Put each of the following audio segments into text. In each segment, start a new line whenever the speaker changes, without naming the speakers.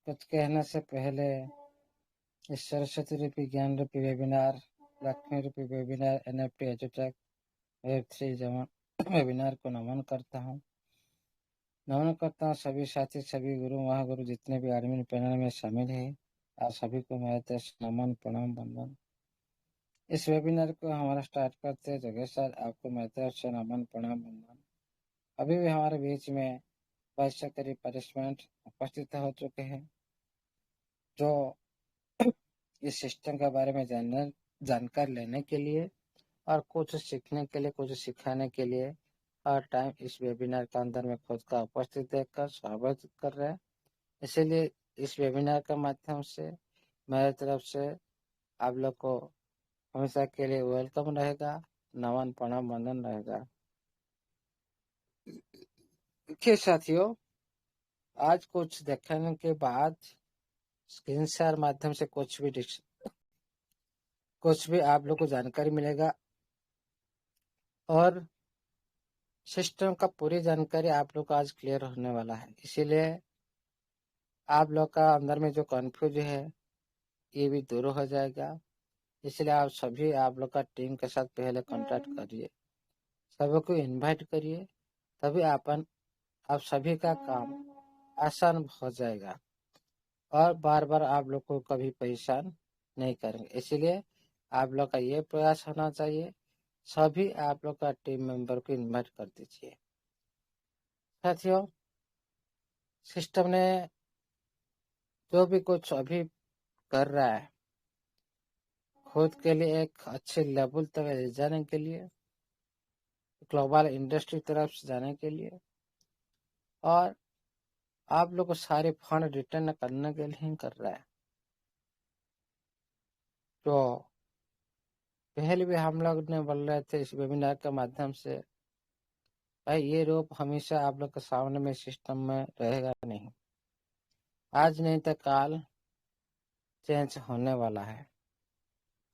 कुछ कहने से पहले इस सरस्वती रूपी ज्ञान रूपी वेबिनार, लक्ष्मी रूपी वेबिनार, एनएफटी एजुटेक वेब3 जमा वेबिनार को नमन करता हूँ। सभी साथी, सभी गुरु महागुरु जितने भी एडमिन पैनल में शामिल है, आप सभी को मेरे तरफ से नमन, प्रणाम, वंदन। इस वेबिनार को हमारा स्टार्ट करते हैं जगह सर, आपको मेरे तरफ से नमन, प्रणाम, वंदन। अभी भी हमारे बीच में वैश्यकरी पनिशमेंट उपस्थित हो चुके हैं, जो इस सिस्टम के बारे में जानकारी लेने के लिए और कुछ सीखने के लिए, कुछ सिखाने के लिए हर टाइम इस वेबिनार के अंदर में खुद का उपस्थित देखकर स्वागत कर रहे हैं। इसीलिए इस वेबिनार के माध्यम से मेरे तरफ से आप लोग को हमेशा के लिए वेलकम रहेगा, नमन, प्रणाम, वंदन रहेगा। देखिए साथियों, आज कुछ देखने के बाद स्क्रीन शेयर माध्यम से कुछ भी आप लोग को जानकारी मिलेगा और सिस्टम का पूरी जानकारी आप लोग को आज क्लियर होने वाला है। इसीलिए आप लोग का अंदर में जो कंफ्यूज है ये भी दूर हो जाएगा। इसलिए आप लोग का टीम के साथ पहले कांटेक्ट करिए, सभी को इनवाइट करिए, तभी आप सभी का काम आसान हो जाएगा और बार बार आप लोग को कभी परेशान नहीं करेंगे। इसलिए आप लोग का ये प्रयास होना चाहिए, सभी आप लोग का टीम मेंबर को इनवाइट कर दीजिए। साथियों, सिस्टम ने जो भी कुछ अभी कर रहा है, खुद के लिए एक अच्छे लेवल तक ले जाने के लिए, ग्लोबल इंडस्ट्री तरफ से जाने के लिए और आप लोग को सारे फंड रिटर्न करने के लिए ही कर रहा है। तो पहले भी हम लोग ने बोल रहे थे इस वेबिनार के माध्यम से, भाई ये रूप हमेशा आप लोग के सामने में सिस्टम में रहेगा नहीं, आज नहीं तो काल चेंज होने वाला है।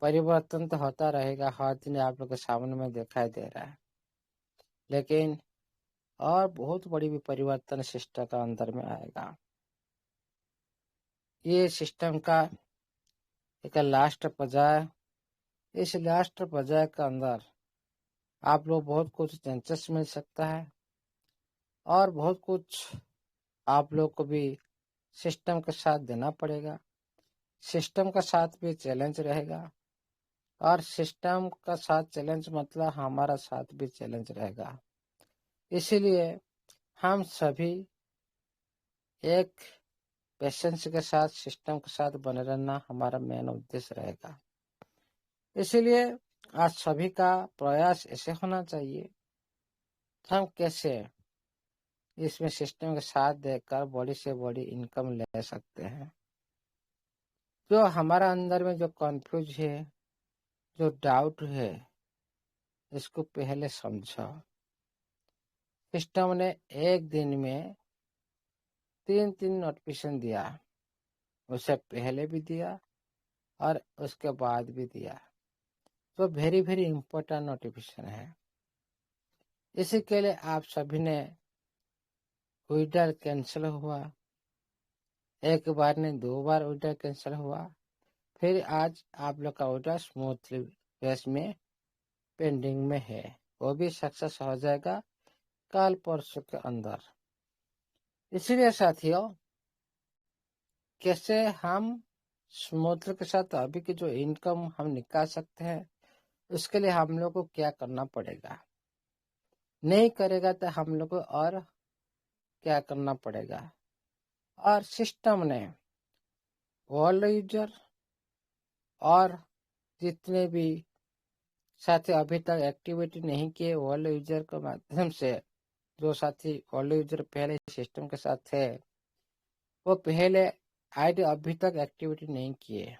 परिवर्तन तो होता रहेगा, हर दिन आप लोग के सामने में दिखाई दे रहा है, लेकिन और बहुत बड़ी भी परिवर्तन सिस्टम का अंदर में आएगा। ये सिस्टम का एक लास्ट पर्याय, इस लास्ट पर्याय के अंदर आप लोग बहुत कुछ चेंजेस मिल सकता है और बहुत कुछ आप लोग को भी सिस्टम के साथ देना पड़ेगा। सिस्टम का साथ भी चैलेंज रहेगा और सिस्टम का साथ चैलेंज मतलब हमारा साथ भी चैलेंज रहेगा। इसीलिए हम सभी एक पेशेंस के साथ सिस्टम के साथ बने रहना हमारा मेन उद्देश्य रहेगा। इसीलिए आज सभी का प्रयास ऐसे होना चाहिए, हम कैसे इसमें सिस्टम के साथ देकर बड़ी से बड़ी इनकम ले सकते हैं। जो हमारा अंदर में जो कंफ्यूज है, जो डाउट है, इसको पहले समझो। सिस्टम ने एक दिन में 3 नोटिफिकेशन दिया, उससे पहले भी दिया और उसके बाद भी दिया, तो वेरी वेरी इंपॉर्टेंट नोटिफिकेशन है। इसी के लिए आप सभी ने विड्रॉल कैंसिल हुआ, एक बार नहीं 2 बार विड्रॉल कैंसिल हुआ, फिर आज आप लोग का विड्रॉल स्मूथली बेस में पेंडिंग में है, वो भी सक्सेस हो जाएगा कल परसों के अंदर। इसीलिए साथियों, कैसे हम स्मूथली के साथ अभी की जो इनकम हम निकाल सकते हैं, उसके लिए हम लोग को क्या करना पड़ेगा, नहीं करेगा तो हम लोग को और क्या करना पड़ेगा। और सिस्टम ने वर्ल्ड यूजर और जितने भी साथी अभी तक एक्टिविटी नहीं किए वर्ल्ड यूजर के माध्यम से, जो साथी वर्ल्ड यूजर पहले सिस्टम के साथ थे, वो पहले आईडी अभी तक एक्टिविटी नहीं किए,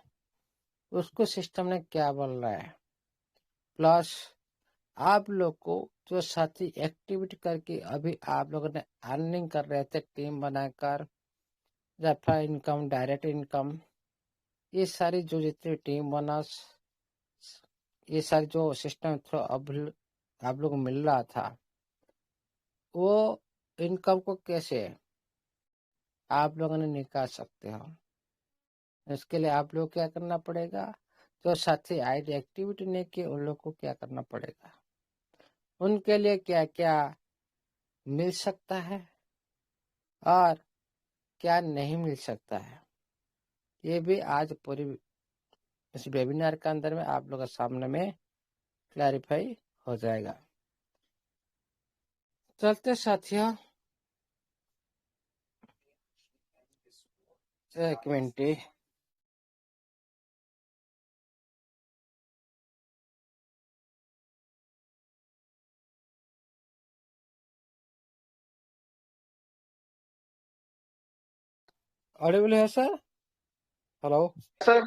उसको सिस्टम ने क्या बोल रहा है। प्लस आप लोग को जो साथी एक्टिविटी करके अभी आप लोगों ने अर्निंग कर रहे थे टीम बनाकर, रेफरल इनकम, डायरेक्ट इनकम, ये सारी जो जितनी टीम बोनस, ये सारी जो सिस्टम थ्रू अब आप लोग को मिल रहा था, वो इनकम को कैसे आप लोगों ने निकाल सकते हो। इसके लिए आप लोग क्या करना पड़ेगा, जो साथी आईडी एक्टिविटी नहीं किए उन लोग को क्या करना पड़ेगा, उनके लिए क्या क्या मिल सकता है और क्या नहीं मिल सकता है, ये भी आज पूरी इस वेबिनार के अंदर में आप लोग के सामने में क्लैरिफाई हो जाएगा। चलते साथियों, एक मिनट। ऑडिबल है sir? Hello
sir.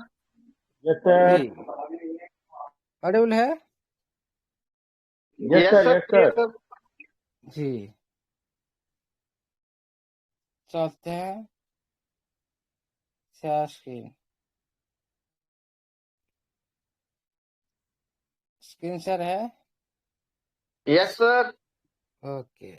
Yes sir.
जी, ऑडिबल है?
Yes sir, yes sir.
जी, चलते हैं शेयर स्क्रीन। स्क्रीन शेयर है?
Yes sir.
ओके।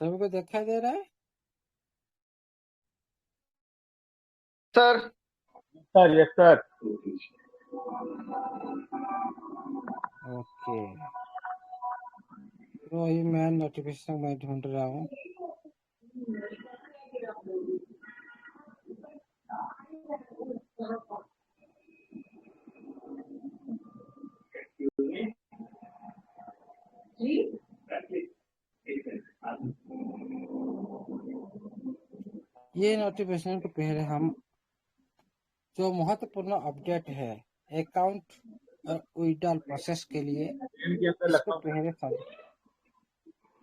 सबको दिखाई दे रहा है?
Sir.
Sir yes sir.
Okay, तो ये मैं नोटिफिकेशन मैं ढूंढ रहा हूँ। ये नोटिफिकेशन को पहले हम जो महत्वपूर्ण अपडेट है अकाउंट और विड्रॉल प्रोसेस के लिए, इसको पहले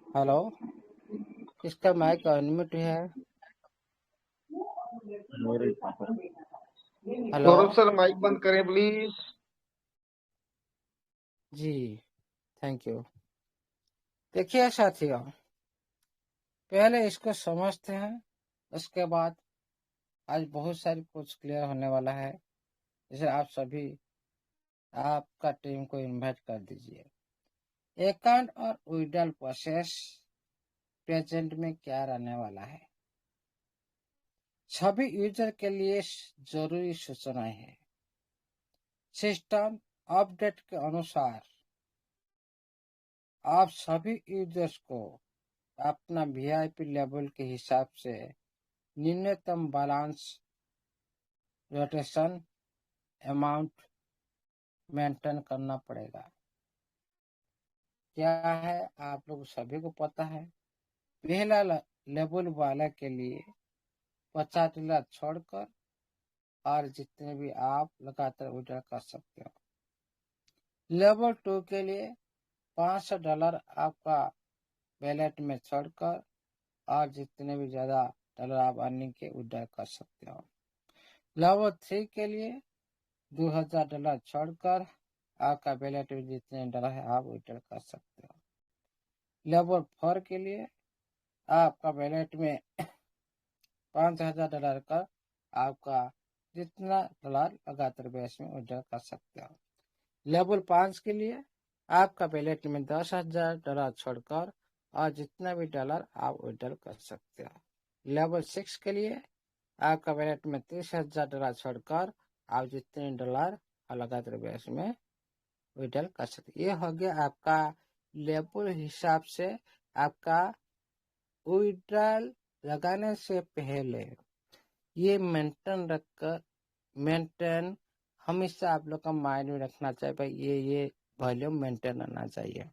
हेलो, इसका माइक अनम्यूट है। हेलो
गौरव सर माइक बंद करें प्लीज।
Ji, thank you. देखिए साथियों, पहले इसको समझते हैं, उसके बाद आज बहुत सारी कुछ क्लियर होने वाला है। जैसे आप सभी आपका टीम को इनवाइट कर दीजिए। अकाउंट और विड्रॉल प्रोसेस प्रेजेंट में क्या रहने वाला है, सभी यूजर के लिए जरूरी सूचनाएं हैं। सिस्टम अपडेट के अनुसार आप सभी यूजर्स को अपना वीआईपी लेवल के हिसाब से न्यूनतम बैलेंस रोटेशन अमाउंट मेंटेन करना पड़ेगा। क्या है आप लोग सभी को पता है, पहला लेवल वाले के लिए 50 छोड़कर और जितने भी आप लगातार विड्रॉ कर सकते हो। लेवल 2 के लिए $500 आपका वैलेट में छोड़कर और जितने भी ज्यादा डॉलर आप अर्निंग के विड्रॉ कर सकते हो। लेवल 3 के लिए $2000 छोड़कर आपका वैलेट में जितने डॉलर है आप विड्रॉ कर सकते हो। लेवल 4 के लिए आपका वैलेट में $5000 का आपका जितना डॉलर लगातार बेस में विड्रॉ कर सकते हो। लेवल 5 के लिए आपका वैलेट में $10,000 छोड़कर और जितना भी डॉलर आप विड्रॉ कर सकते हो। लेवल 6 के लिए आपका वैलेट में $30,000 छोड़कर आप जितने डॉलर लगातार बेस में विड्रॉ कर सकते। ये हो गया आपका लेवल हिसाब से आपका विड्रॉल लगाने से पहले ये मेंटेन हमेशा आप लोग का माइंड में रखना चाहिए भाई, ये वॉल्यूम मेंटेन रहना चाहिए।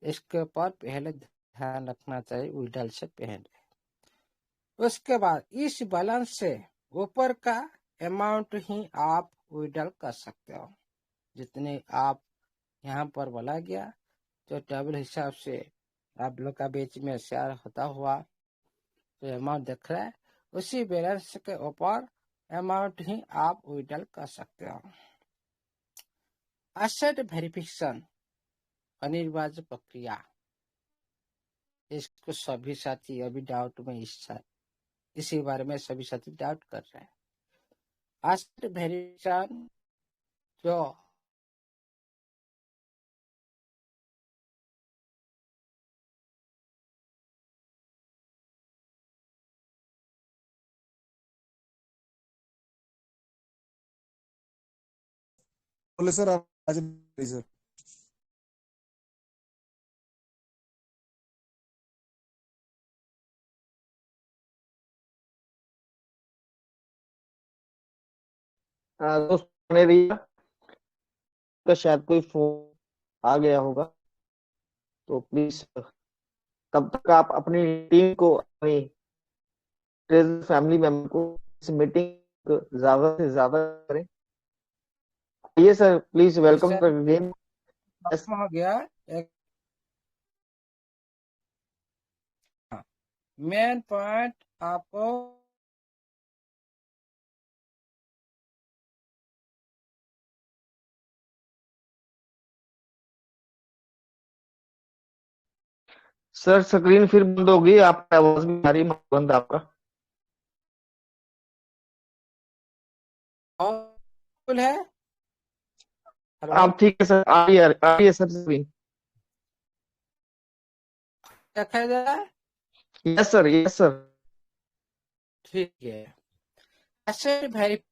इसके ऊपर पहले ध्यान रखना चाहिए विड्रॉल से पहले। उसके बाद इस बैलेंस से ऊपर का अमाउंट ही आप विड्रॉल कर सकते हो। जितने आप यहाँ पर बोला गया जो टेबल हिसाब से आप लोग का बीच में शेयर होता हुआ जो अमाउंट दिख रहा है, उसी बैलेंस के ऊपर अमाउंट ही आप विड्रॉल कर सकते हो। एसेट वेरिफिकेशन अनिवार्य प्रक्रिया, इसको सभी साथी अभी डाउट में इसी बारे में सभी साथी डाउट कर रहे हैं। एसेट वेरिफिकेशन जो
बोले सर आप आज सर
दोस्त ने दिया का शायद कोई फोन आ गया होगा, तो प्लीज तब तक आप अपनी टीम को, अपनी फैमिली मेंबर को इस मीटिंग ज्यादा से ज्यादा करें। ये sir please welcome
sir
again.
हो गया एक मेन पॉइंट आपको
सर स्क्रीन फिर बंद होगी, आपकी आवाज भी आ रही है, बंद आपका।
फुल है। हेलो
आप ठीक है सर, आ रही है सर स्क्रीन।
देखा जाए।
Yes sir, yes sir.
ठीक है। एसेट वेरिफिकेशन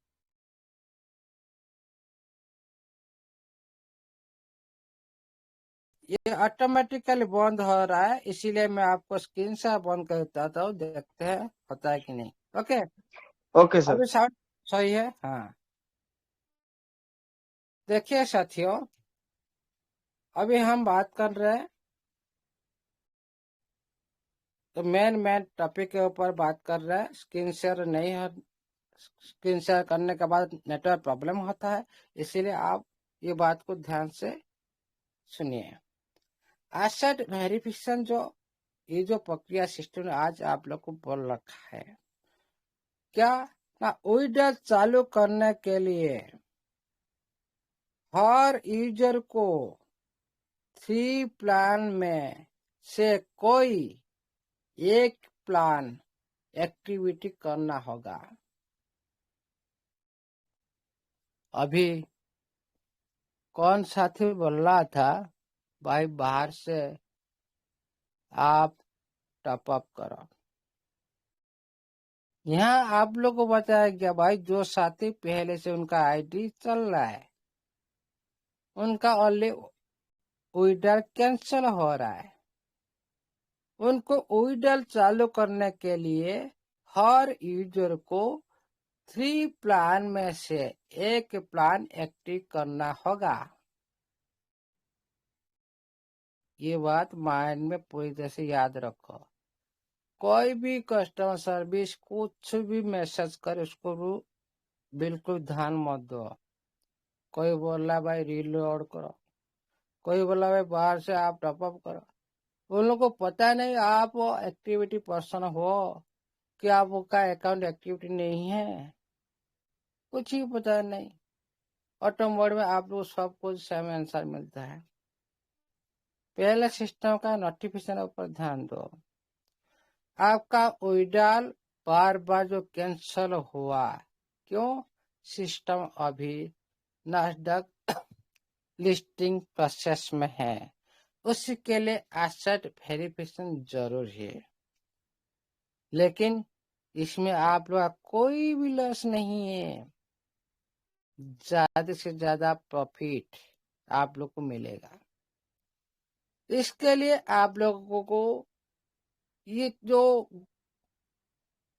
ये ऑटोमेटिकली बंद हो रहा है, इसीलिए मैं आपको स्क्रीन से बंद कर देता हूँ, देखते हैं होता है कि नहीं। Okay,
okay sir.
अभी साउंड सही है। हाँ, देखिए साथियों, अभी हम बात कर रहे हैं तो मेन टॉपिक के ऊपर बात कर रहे हैं। स्क्रीन शेयर नहीं हो, स्क्रीन शेयर करने के बाद नेटवर्क प्रॉब्लम होता है, इसीलिए आप ये बात को ध्यान से सुनिए। एसेट वेरिफिकेशन जो ये जो प्रक्रिया सिस्टम ने आज आप लोग को बोल रखा है, क्या ना विड्रॉल चालू करने के लिए हर यूजर को 3 प्लान में से कोई एक प्लान एक्टिविटी करना होगा। अभी कौन साथी बोल रहा था भाई बाहर से आप टॉप अप करो। यहाँ आप लोग को बताया गया भाई, जो साथी पहले से उनका आईडी चल रहा है उनका ओनली विड्रॉल कैंसिल हो रहा है। उनको विड्रॉल चालू करने के लिए हर यूजर को 3 प्लान में से एक प्लान एक्टिव करना होगा। ये बात माइंड में पूरी तरह से याद रखो। कोई भी कस्टमर सर्विस कुछ भी मैसेज करे उसको बिल्कुल ध्यान मत दो। कोई बोल रहा भाई रीलोड करो, कोई बोला भाई बाहर से आप टॉपअप करो। उन लोगों को पता नहीं आप वो एक्टिविटी पर्सन हो कि आपका अकाउंट एक्टिविटी नहीं है, कुछ ही पता नहीं। ऑटो मोड में आप लोग सब कुछ सेम आंसर मिलता है। पहले सिस्टम का नोटिफिकेशन ऊपर ध्यान दो। आपका विड्रॉल बार बार जो कैंसिल हुआ, क्यों? सिस्टम अभी नास्डैक लिस्टिंग प्रोसेस में है, उसके लिए एसेट वेरिफिकेशन जरूरी है। लेकिन इसमें आप लोग कोई भी लॉस नहीं है, ज्यादा से ज्यादा प्रॉफिट आप लोग को मिलेगा। इसके लिए आप लोगों को ये जो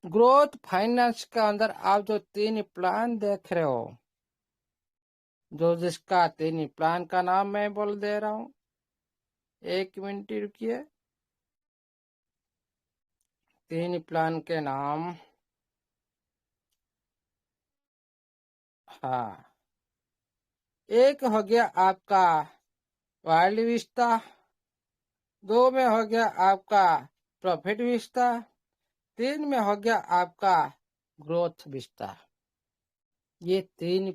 ग्रोथ फाइनेंस के अंदर आप जो 3 प्लान देख रहे हो, जो जिसका 3 प्लान का नाम मैं बोल दे रहा हूँ, 1 मिनट रुकिए। 3 प्लान के नाम, हाँ, एक हो गया आपका वाइल्ड विस्टा, 2 में हो गया आपका प्रॉफिट विस्टा, 3 में हो गया आपका ग्रोथ विस्टा। ये तीन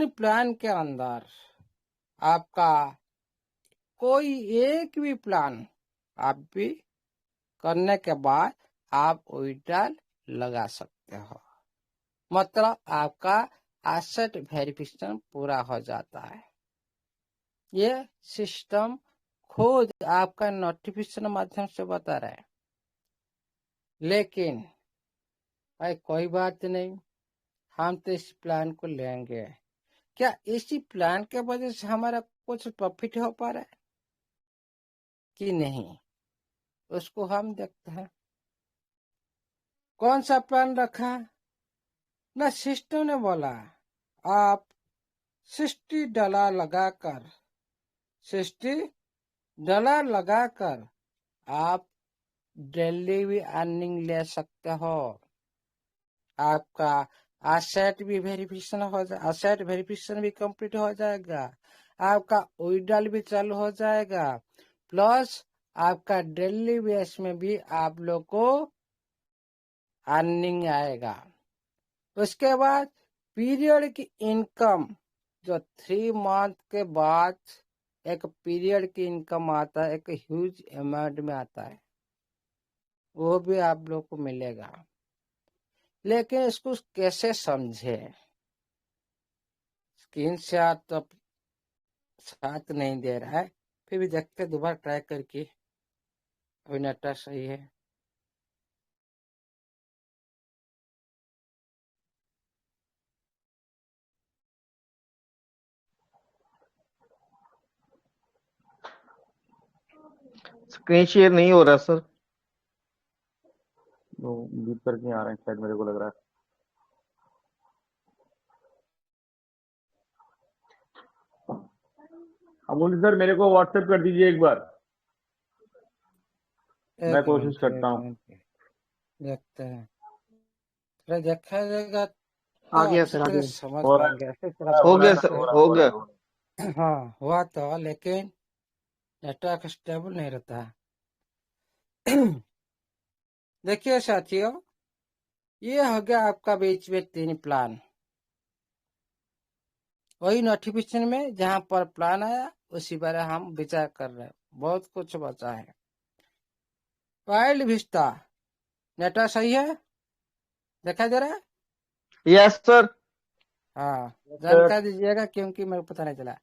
प्लान के अंदर आपका कोई एक भी प्लान आप भी करने के बाद आप विड्रॉल लगा सकते हो, मतलब आपका एसेट वेरिफिकेशन पूरा हो जाता है। ये सिस्टम खुद आपका नोटिफिकेशन माध्यम से बता रहा है। लेकिन भाई कोई बात नहीं, हम तो इस प्लान को लेंगे। क्या इसी प्लान के वजह से हमारा कुछ प्रॉफिट हो पा रहा है कि नहीं, उसको हम देखते हैं। कौन सा प्लान रखा ना, सिस्टम ने बोला आप $60 लगाकर आप डेली भी अर्निंग ले सकते हो। आपका एसेट भी वेरिफिकेशन हो जाए, एसेट वेरिफिकेशन भी कंप्लीट हो जाएगा, आपका विड्रॉल भी चालू हो जाएगा, प्लस आपका डेली बेस में भी आप लोग को अर्निंग आएगा। उसके बाद पीरियड की इनकम, जो 3 मंथ के बाद एक पीरियड की इनकम आता है, एक ह्यूज अमाउंट में आता है, वो भी आप लोग को मिलेगा। लेकिन इसको कैसे समझे, स्क्रीन शॉट तो साथ नहीं दे रहा है, फिर भी देखते दोबारा ट्राई करके। अभी नेटवर्क सही है।
स्क्रीन शेयर नहीं हो रहा सर।
वो बीप करके आ रहे हैं शायद, मेरे को लग रहा है। अमूल सर मेरे को व्हाट्सएप कर दीजिए एक बार, मैं कोशिश करता हूँ।
देखते हैं, थोड़ा देखा जाएगा
आ
तो
गया
अच्छी
सर, आ
तरह
गया।
समझ
हो रहा
पाएंगे। ऐसे थोड़ा
हो
बोलने
गया
से
सर, हो गया।
हाँ हुआ तो, लेकिन नेटवर्क स्टेबल नहीं रहता। देखिए साथियों, ये हो गया आपका बीच में 3 प्लान। वही नोटिफिकेशन में जहां पर प्लान आया उसी पर हम विचार कर रहे हैं। बहुत कुछ बचा है। वाइल्ड विस्टा नेटवर्क सही है, दिखाई दे रहा है?
Yes sir.
हाँ
सर
जानकारी दीजिएगा क्योंकि मेरे को पता नहीं चला।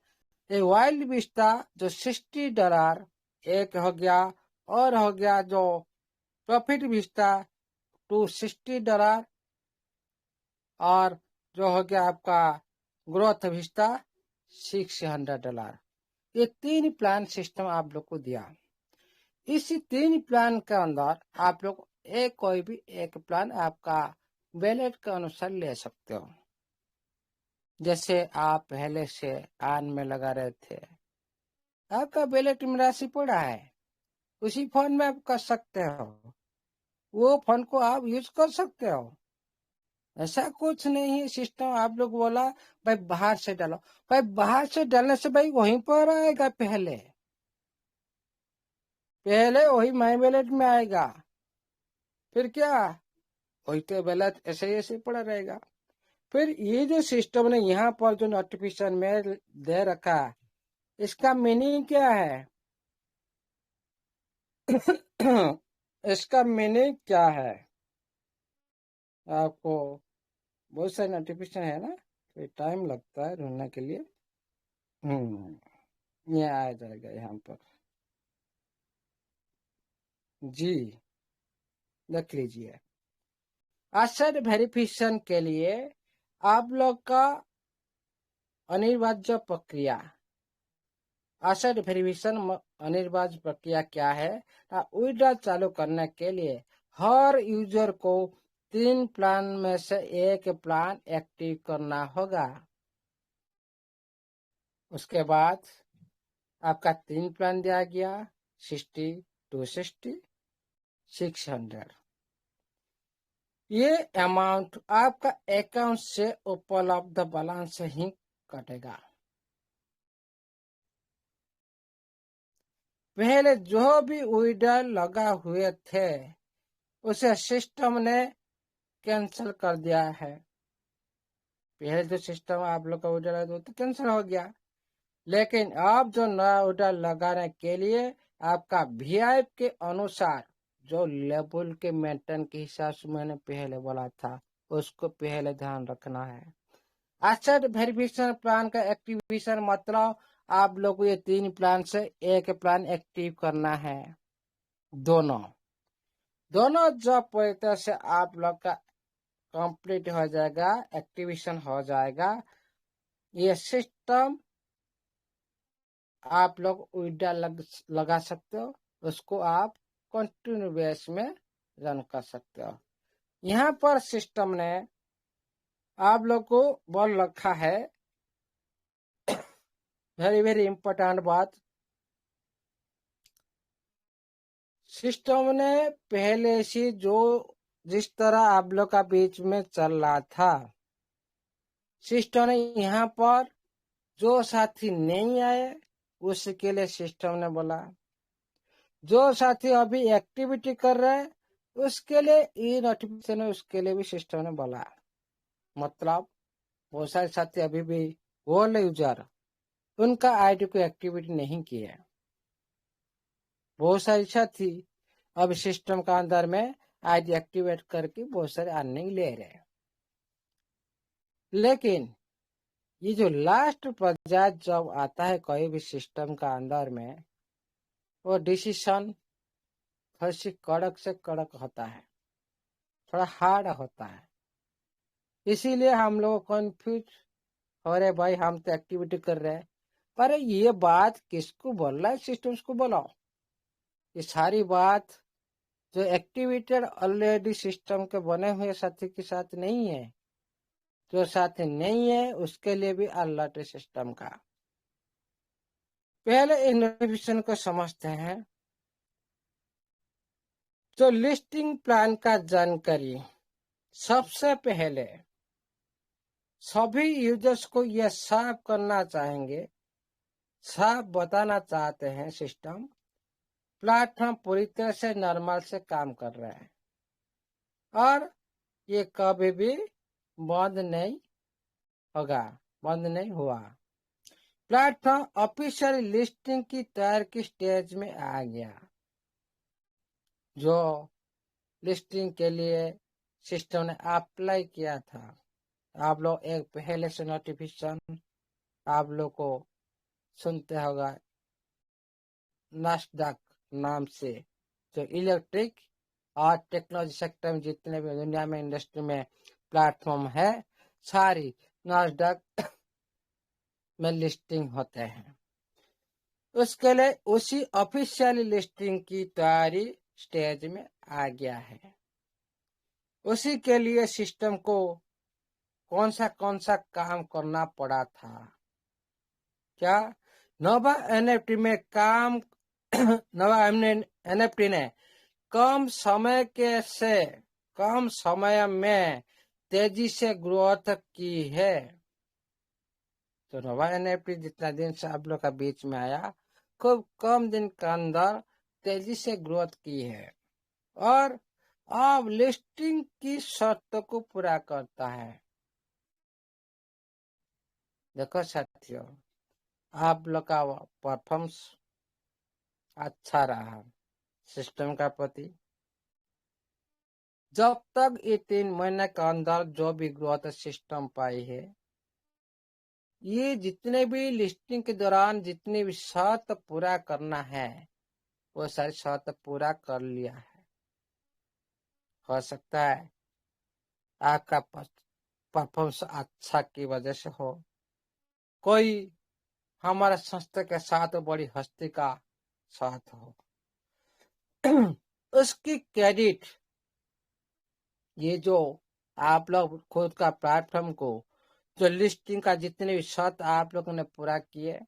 ये वाइल्ड विस्टा जो $60 एक हो गया, और हो गया जो प्रॉफिट विस्टा $260, और जो हो गया आपका ग्रोथ विस्टा $600। ये 3 प्लान सिस्टम आप लोग को दिया। इसी 3 प्लान के अंदर आप लोग कोई भी एक प्लान आपका वैलेट के अनुसार ले सकते हो। जैसे आप पहले से आन में लगा रहे थे, आपका वैलेट में राशि पड़ा है, उसी फोन में आप कर सकते हो, वो फोन को आप यूज कर सकते हो। ऐसा कुछ नहीं है सिस्टम आप लोग बोला भाई बाहर से डालो, भाई बाहर से डालने से भाई वहीं पर आएगा, पहले वही माई वैलेट में आएगा, फिर क्या वही तो वैलेट ऐसे ही ऐसे पड़ा रहेगा। फिर ये जो सिस्टम ने यहाँ पर जो नोटिफिकेशन में दे रखा, इसका मीनिंग क्या है? इसका मीनिंग क्या है? आपको बहुत सारे नोटिफिकेशन है ना, तो टाइम लगता है ढूंढने के लिए। ये आ जाएगा यहाँ पर जी, देख लीजिए। एसेट वेरिफिकेशन के लिए आप लोग का अनिवार्य प्रक्रिया, एसेट वेरिफिकेशन अनिवार्य प्रक्रिया क्या है? विड्रॉल चालू करने के लिए हर यूजर को 3 प्लान में से एक प्लान एक्टिव करना होगा। उसके बाद आपका 3 प्लान दिया गया, 60, 260, 600। ये अमाउंट आपका अकाउंट से उपलब्ध बैलेंस से ही कटेगा। पहले जो भी विड्रॉल लगा हुए थे उसे सिस्टम ने कैंसिल कर दिया है। पहले जो सिस्टम आप लोग का ऑर्डर है तो कैंसिल हो गया, लेकिन अब जो नया ऑर्डर लगाने के लिए आपका वीआईपी के अनुसार जो लेवल के मेंटेन के हिसाब से मैंने पहले बोला था उसको पहले ध्यान रखना है। एसेट वेरिफिकेशन प्लान का एक्टिवेशन मतलब आप लोग को ये 3 प्लान से एक प्लान एक्टिव करना है। दोनों जब पूरी तरह से आप लोग का कंप्लीट हो जाएगा, एक्टिवेशन हो जाएगा, ये सिस्टम आप लोग विड्रॉल लगा सकते हो, उसको आप कंटिन्यू बेस में रन कर सकते हो। यहाँ पर सिस्टम ने आप लोग को बोल रखा है वेरी वेरी इंपॉर्टेंट बात, सिस्टम ने पहले से जो जिस तरह आप लोग का बीच में चल रहा था, सिस्टम ने यहाँ पर जो साथी नहीं आए उसके लिए सिस्टम ने बोला, जो साथी अभी एक्टिविटी कर रहे हैं उसके लिए ई नोटिफिकेशन है, उसके लिए भी सिस्टम ने बोला। मतलब बहुत सारे साथी अभी भी ओल्ड यूजर उनका आईडी को एक्टिविटी नहीं किया, बहुत सारे साथी अब सिस्टम का अंदर में आईडी एक्टिवेट करके बहुत सारे अर्निंग ले रहे हैं। लेकिन ये जो लास्ट पर्याय जब आता है कोई भी सिस्टम का अंदर में, वो डिसीजन थोड़ी सी कड़क से कड़क होता है, थोड़ा हार्ड होता है, इसीलिए हम लोग कंफ्यूज हो रहे भाई हम तो एक्टिविटी कर रहे हैं, पर ये बात किसको बोल रहा है, सिस्टम को बोलाओ। ये सारी बात जो एक्टिवेटेड ऑलरेडी सिस्टम के बने हुए साथी के साथ नहीं है, जो साथी नहीं है उसके लिए भी अलर्ट है सिस्टम का। पहले इन नोटिफिकेशन को समझते हैं। जो लिस्टिंग प्लान का जानकारी सबसे पहले सभी यूजर्स को यह साफ करना चाहेंगे, साफ बताना चाहते हैं सिस्टम प्लेटफॉर्म पूरी तरह से नॉर्मल से काम कर रहा है और ये कभी भी बंद नहीं होगा, बंद नहीं हुआ। प्लेटफॉर्म ऑफिशियल लिस्टिंग की तैयारी की स्टेज में आ गया। जो लिस्टिंग के लिए सिस्टम ने अप्लाई किया था, आप लोग एक पहले से नोटिफिकेशन आप लोग को सुनते होगा नास्डैक नाम से, जो इलेक्ट्रिक और टेक्नोलॉजी सेक्टर में जितने भी दुनिया में इंडस्ट्री में प्लेटफॉर्म है सारी नास्डैक में लिस्टिंग होते हैं। उसके लिए उसी ऑफिशियल लिस्टिंग की तैयारी स्टेज में आ गया है। उसी के लिए सिस्टम को कौन सा काम करना पड़ा था, क्या नोवा एनएफटी में काम नोवा एनएफटी ने कम समय में तेजी से ग्रोथ की है। तो नोवा एनएफटी जितना दिन से आप लोग का बीच में आया, खूब कम दिन के अंदर तेजी से ग्रोथ की है और अब लिस्टिंग की शर्तों को पूरा करता है। देखो साथियों, आप लोग का परफॉर्मेंस अच्छा रहा सिस्टम का प्रति। जब तक ये 3 महीने के अंदर जो भी ग्रोथ सिस्टम पाई है, ये जितने भी लिस्टिंग के दौरान जितनी भी शर्त पूरा करना है वो सारी शर्त पूरा कर लिया है। हो सकता है आपका परफॉर्मेंस अच्छा की वजह से हो, कोई हमारे संस्था के साथ बड़ी हस्ती का साथ हो, उसकी क्रेडिट ये जो आप लोग खुद का प्लेटफॉर्म को जो लिस्टिंग का जितने भी शर्त आप लोगों ने पूरा किए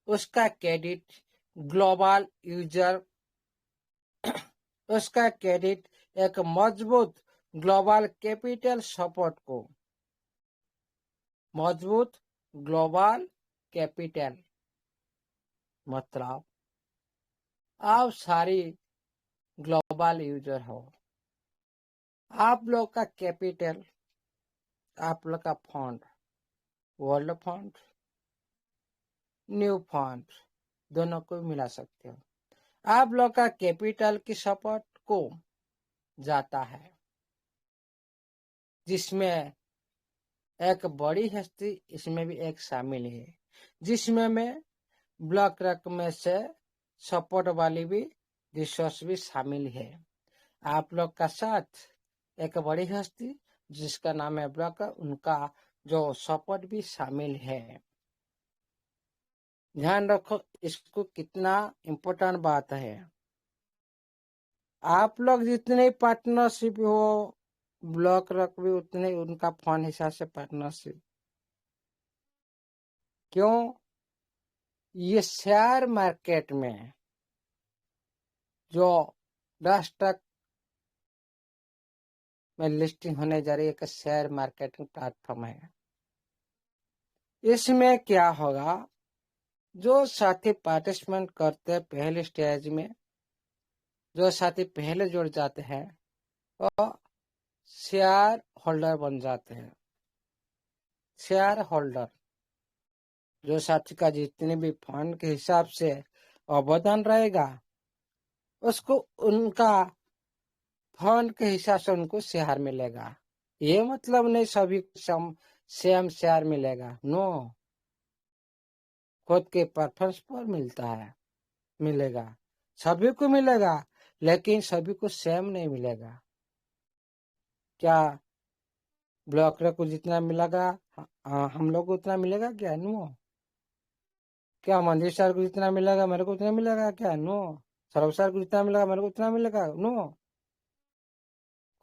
उसका क्रेडिट ग्लोबल यूजर, उसका क्रेडिट एक मजबूत ग्लोबल कैपिटल सपोर्ट को, मजबूत ग्लोबल कैपिटल मतलब आप सारी ग्लोबल यूजर हो, आप लोग का कैपिटल, आप लोग का fund world fund, new fund, दोनों को मिला सकते हो। आप लोग का कैपिटल की सपोर्ट को जाता है, जिसमें एक बड़ी हस्ती इसमें भी एक शामिल है, जिसमें में ब्लॉक रकम में से सपोर्ट वाली भी रिसोर्स भी शामिल है। आप लोग का साथ एक बड़ी हस्ती जिसका नाम है ब्लॉक, उनका जो सपोर्ट भी शामिल है। ध्यान रखो इसको, कितना इम्पोर्टेंट बात है। आप लोग जितने पार्टनरशिप हो, ब्लॉक रख भी उतने उनका फंड हिसाब से पार्टनरशिप। क्यों? ये शेयर मार्केट में जो नास्डॉक में लिस्टिंग होने जा रही है, एक शेयर मार्केटिंग प्लेटफॉर्म है। इसमें क्या होगा, जो साथी पार्टिसिपेंट करते हैं पहले स्टेज में, जो साथी पहले जुड़ जाते हैं वो शेयर होल्डर बन जाते हैं। शेयर होल्डर जो साथी का जितने भी फंड के हिसाब से अवदान रहेगा, उसको उनका फंड के हिसाब से उनको शेयर मिलेगा। ये मतलब नहीं सभी को सेम शेयर मिलेगा, नो। खुद के परफॉर्मेंस पर मिलता है, मिलेगा, सभी को मिलेगा, लेकिन सभी को सेम नहीं मिलेगा। क्या ब्लॉक को जितना मिलेगा हम लोग को उतना मिलेगा क्या? नो। क्या मंदिर सर को जितना मिलेगा मेरे को उतना मिलेगा क्या? नो। सर्व सर को जितना मिलेगा मेरे को उतना मिलेगा? नो।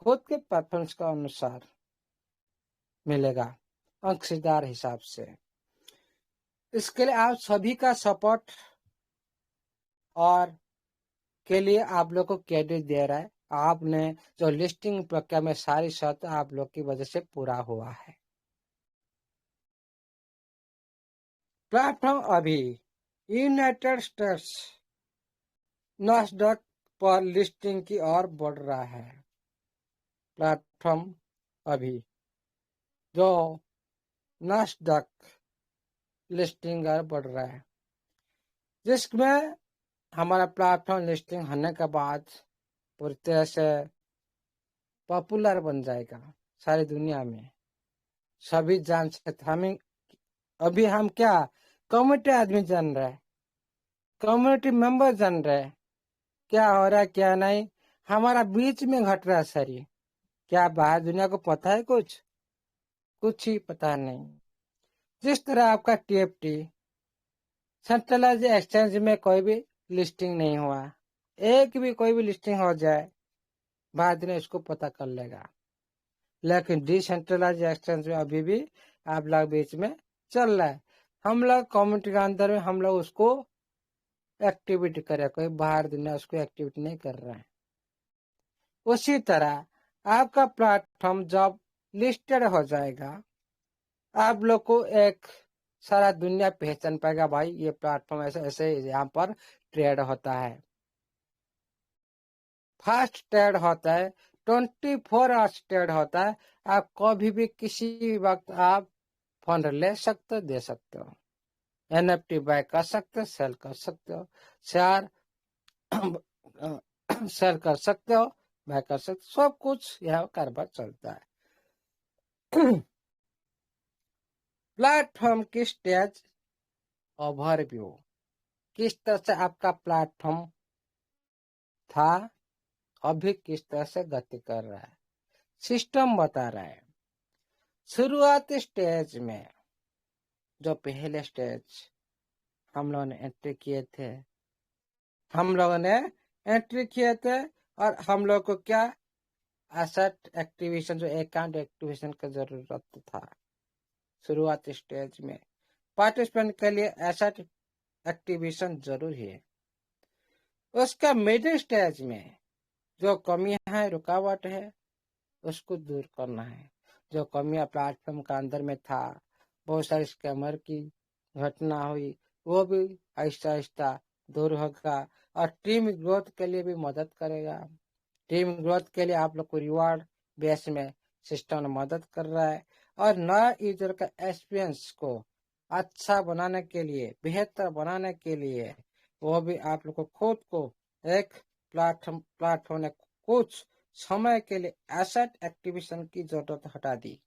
खुद के परफॉर्मेंस का अनुसार मिलेगा, अंशदार हिसाब से। इसके लिए आप सभी का सपोर्ट और के लिए आप लोग को क्रेडिट दे रहा है। आपने जो लिस्टिंग प्रक्रिया में सारी शर्त आप लोग की वजह से पूरा हुआ है। प्लेटफॉर्म अभी यूनाइटेड स्टेट्स नास्डॉक पर लिस्टिंग की ओर बढ़ रहा है। प्लेटफॉर्म अभी जो नास्डॉक लिस्टिंग और बढ़ रहा है, जिसमें हमारा प्लेटफॉर्म लिस्टिंग होने के बाद पूरी तरह से पॉपुलर बन जाएगा सारी दुनिया में। सभी जान सकते हमें। अभी हम क्या कम्युनिटी आदमी जान रहे हैं, कम्युनिटी मेंबर जान रहे हैं क्या हो रहा है क्या नहीं, हमारा बीच में घट रहा है सर। ये क्या बाहर दुनिया को पता है? कुछ ही पता नहीं। जिस तरह आपका TFT सेंट्रलाइज एक्सचेंज में कोई भी लिस्टिंग नहीं हुआ, एक भी कोई भी लिस्टिंग हो जाए बाद में इसको पता कर लेगा, लेकिन डिसेंट्रलाइज एक्सचेंज में अभी भी आप लोग बीच में चल रहा है। हम लोग कम्युनिटी के अंदर में हम लोग उसको एक्टिविटी करे, कोई बाहर दुनिया उसको एक्टिविटी नहीं कर रहा है। उसी तरह आपका प्लेटफॉर्म जब लिस्टेड हो जाएगा, आप लोग को एक सारा दुनिया पहचान पाएगा, भाई ये प्लेटफॉर्म ऐसे ऐसे यहाँ पर ट्रेड होता है। फास्ट ट्रेड होता है, 24 आवर्स ट्रेड होता है। आप कभी भी किसी भी वक्त आप फंड ले सकते हो, दे सकते हो, NFT बाय कर सकते हो, सेल कर सकते हो, शेयर सेल कर सकते हो, बाय कर सकते हो, सब कुछ यह कारोबार चलता है। प्लेटफॉर्म की स्टेज ओवरव्यू, किस तरह से आपका प्लेटफॉर्म था, अभी किस तरह से गति कर रहा है, सिस्टम बता रहा है। शुरुआती स्टेज में जो पहले स्टेज हम लोगों ने एंट्री किए थे, और हम लोग को क्या एसेट एक्टिवेशन, जो अकाउंट एक्टिवेशन का जरूरत था। शुरुआती स्टेज में पार्टिसिपेंट के लिए एसेट एक्टिवेशन जरूरी है। उसका मिडिल स्टेज में जो कमियां है, रुकावट है, उसको दूर करना है। जो कमियां प्लेटफॉर्म का अंदर में था, बहुत सारे स्कैमर की घटना हुई, वो भी आहिस्ता आहिस्ता दूर होगा और टीम ग्रोथ के लिए भी मदद करेगा। टीम ग्रोथ के लिए आप लोग को रिवार्ड बेस में सिस्टम मदद कर रहा है और नया यूजर का एक्सपीरियंस को अच्छा बनाने के लिए, बेहतर बनाने के लिए, वो भी आप लोग को खुद को एक प्लेटफॉर्म ने कुछ समय के लिए एसेट एक्टिवेशन की जरूरत हटा दी।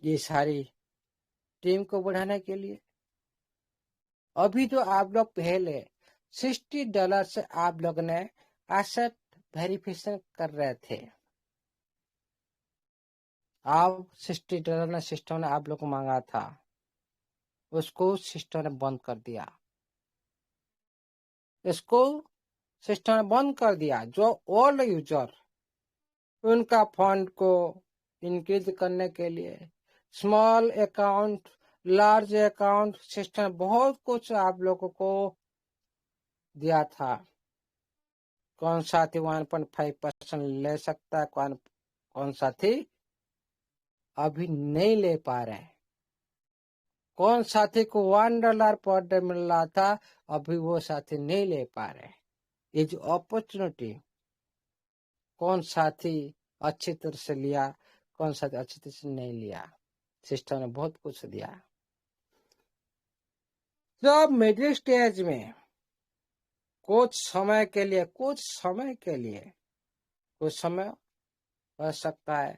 ये सारी टीम को बढ़ाने के लिए। अभी तो आप लोग पहले $60 से आप लोग ने एसेट वेरिफिकेशन कर रहे थे। अब $60 ने सिस्टम ने आप लोग को मांगा था, उसको सिस्टम ने बंद कर दिया। इसको सिस्टम ने बंद कर दिया। जो ओल्ड यूजर उनका फंड को इंक्रीज करने के लिए small account, large account, system बहुत कुछ आप लोगों को दिया था। कौन साथी 1.5% ले सकता है, कौन साथी अभी नहीं ले पा रहे। कौन साथी को $1 पर डे मिल रहा था, अभी वो साथी नहीं ले पा रहे। ये जो अपॉर्चुनिटी कौन साथी अच्छी तरह से लिया, कौन साथी अच्छी तरह से नहीं लिया, सिस्टम ने बहुत कुछ दिया। जब मिडिल स्टेज में कुछ समय के लिए कुछ समय हो सकता है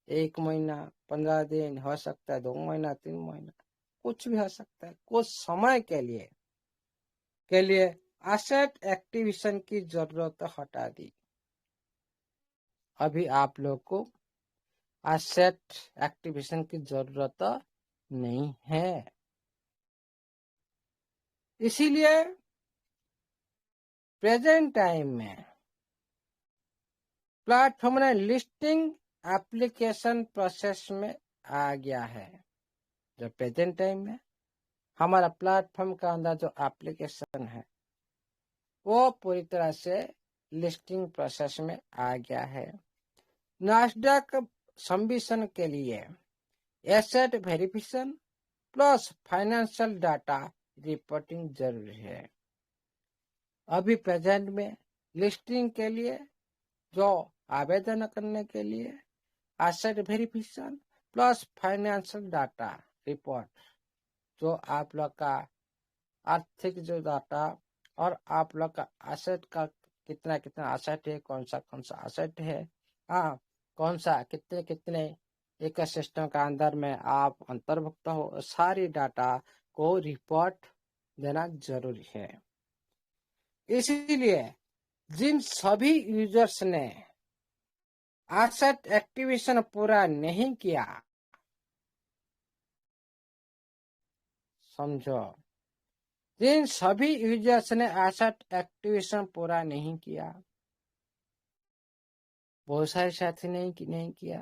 1 महीना, 15 दिन, हो सकता है 2 महीना, 3 महीना, कुछ भी हो सकता है। कुछ समय के लिए एसेट एक्टिवेशन की जरूरत हटा दी। अभी आप लोग को एसेट एक्टिवेशन की जरूरत नहीं है। इसीलिए प्रेजेंट टाइम में प्लेटफॉर्म ने लिस्टिंग एप्लीकेशन प्रोसेस में आ गया है। जो प्रेजेंट टाइम में हमारा प्लेटफॉर्म का अंदर जो एप्लीकेशन है वो पूरी तरह से लिस्टिंग प्रोसेस में आ गया है। नास्डैक सबमिशन के लिए asset verification plus financial data reporting जरूरी है। अभी प्रेजेंट में लिस्टिंग के लिए जो आवेदन करने के लिए asset verification plus financial data report, जो आप लोग का आर्थिक जो डाटा और आप लोग का एसेट का कितना एसेट है, कौन सा एसेट है, हाँ कौन सा कितने एक सिस्टम का अंदर में आप अंतर्भुक्त हो, सारी डाटा को रिपोर्ट देना जरूरी है। इसीलिए जिन सभी यूजर्स ने एसेट एक्टिवेशन पूरा नहीं किया, समझो, जिन सभी यूजर्स ने एसेट एक्टिवेशन पूरा नहीं किया, बहुत सारे साथी नहीं किया,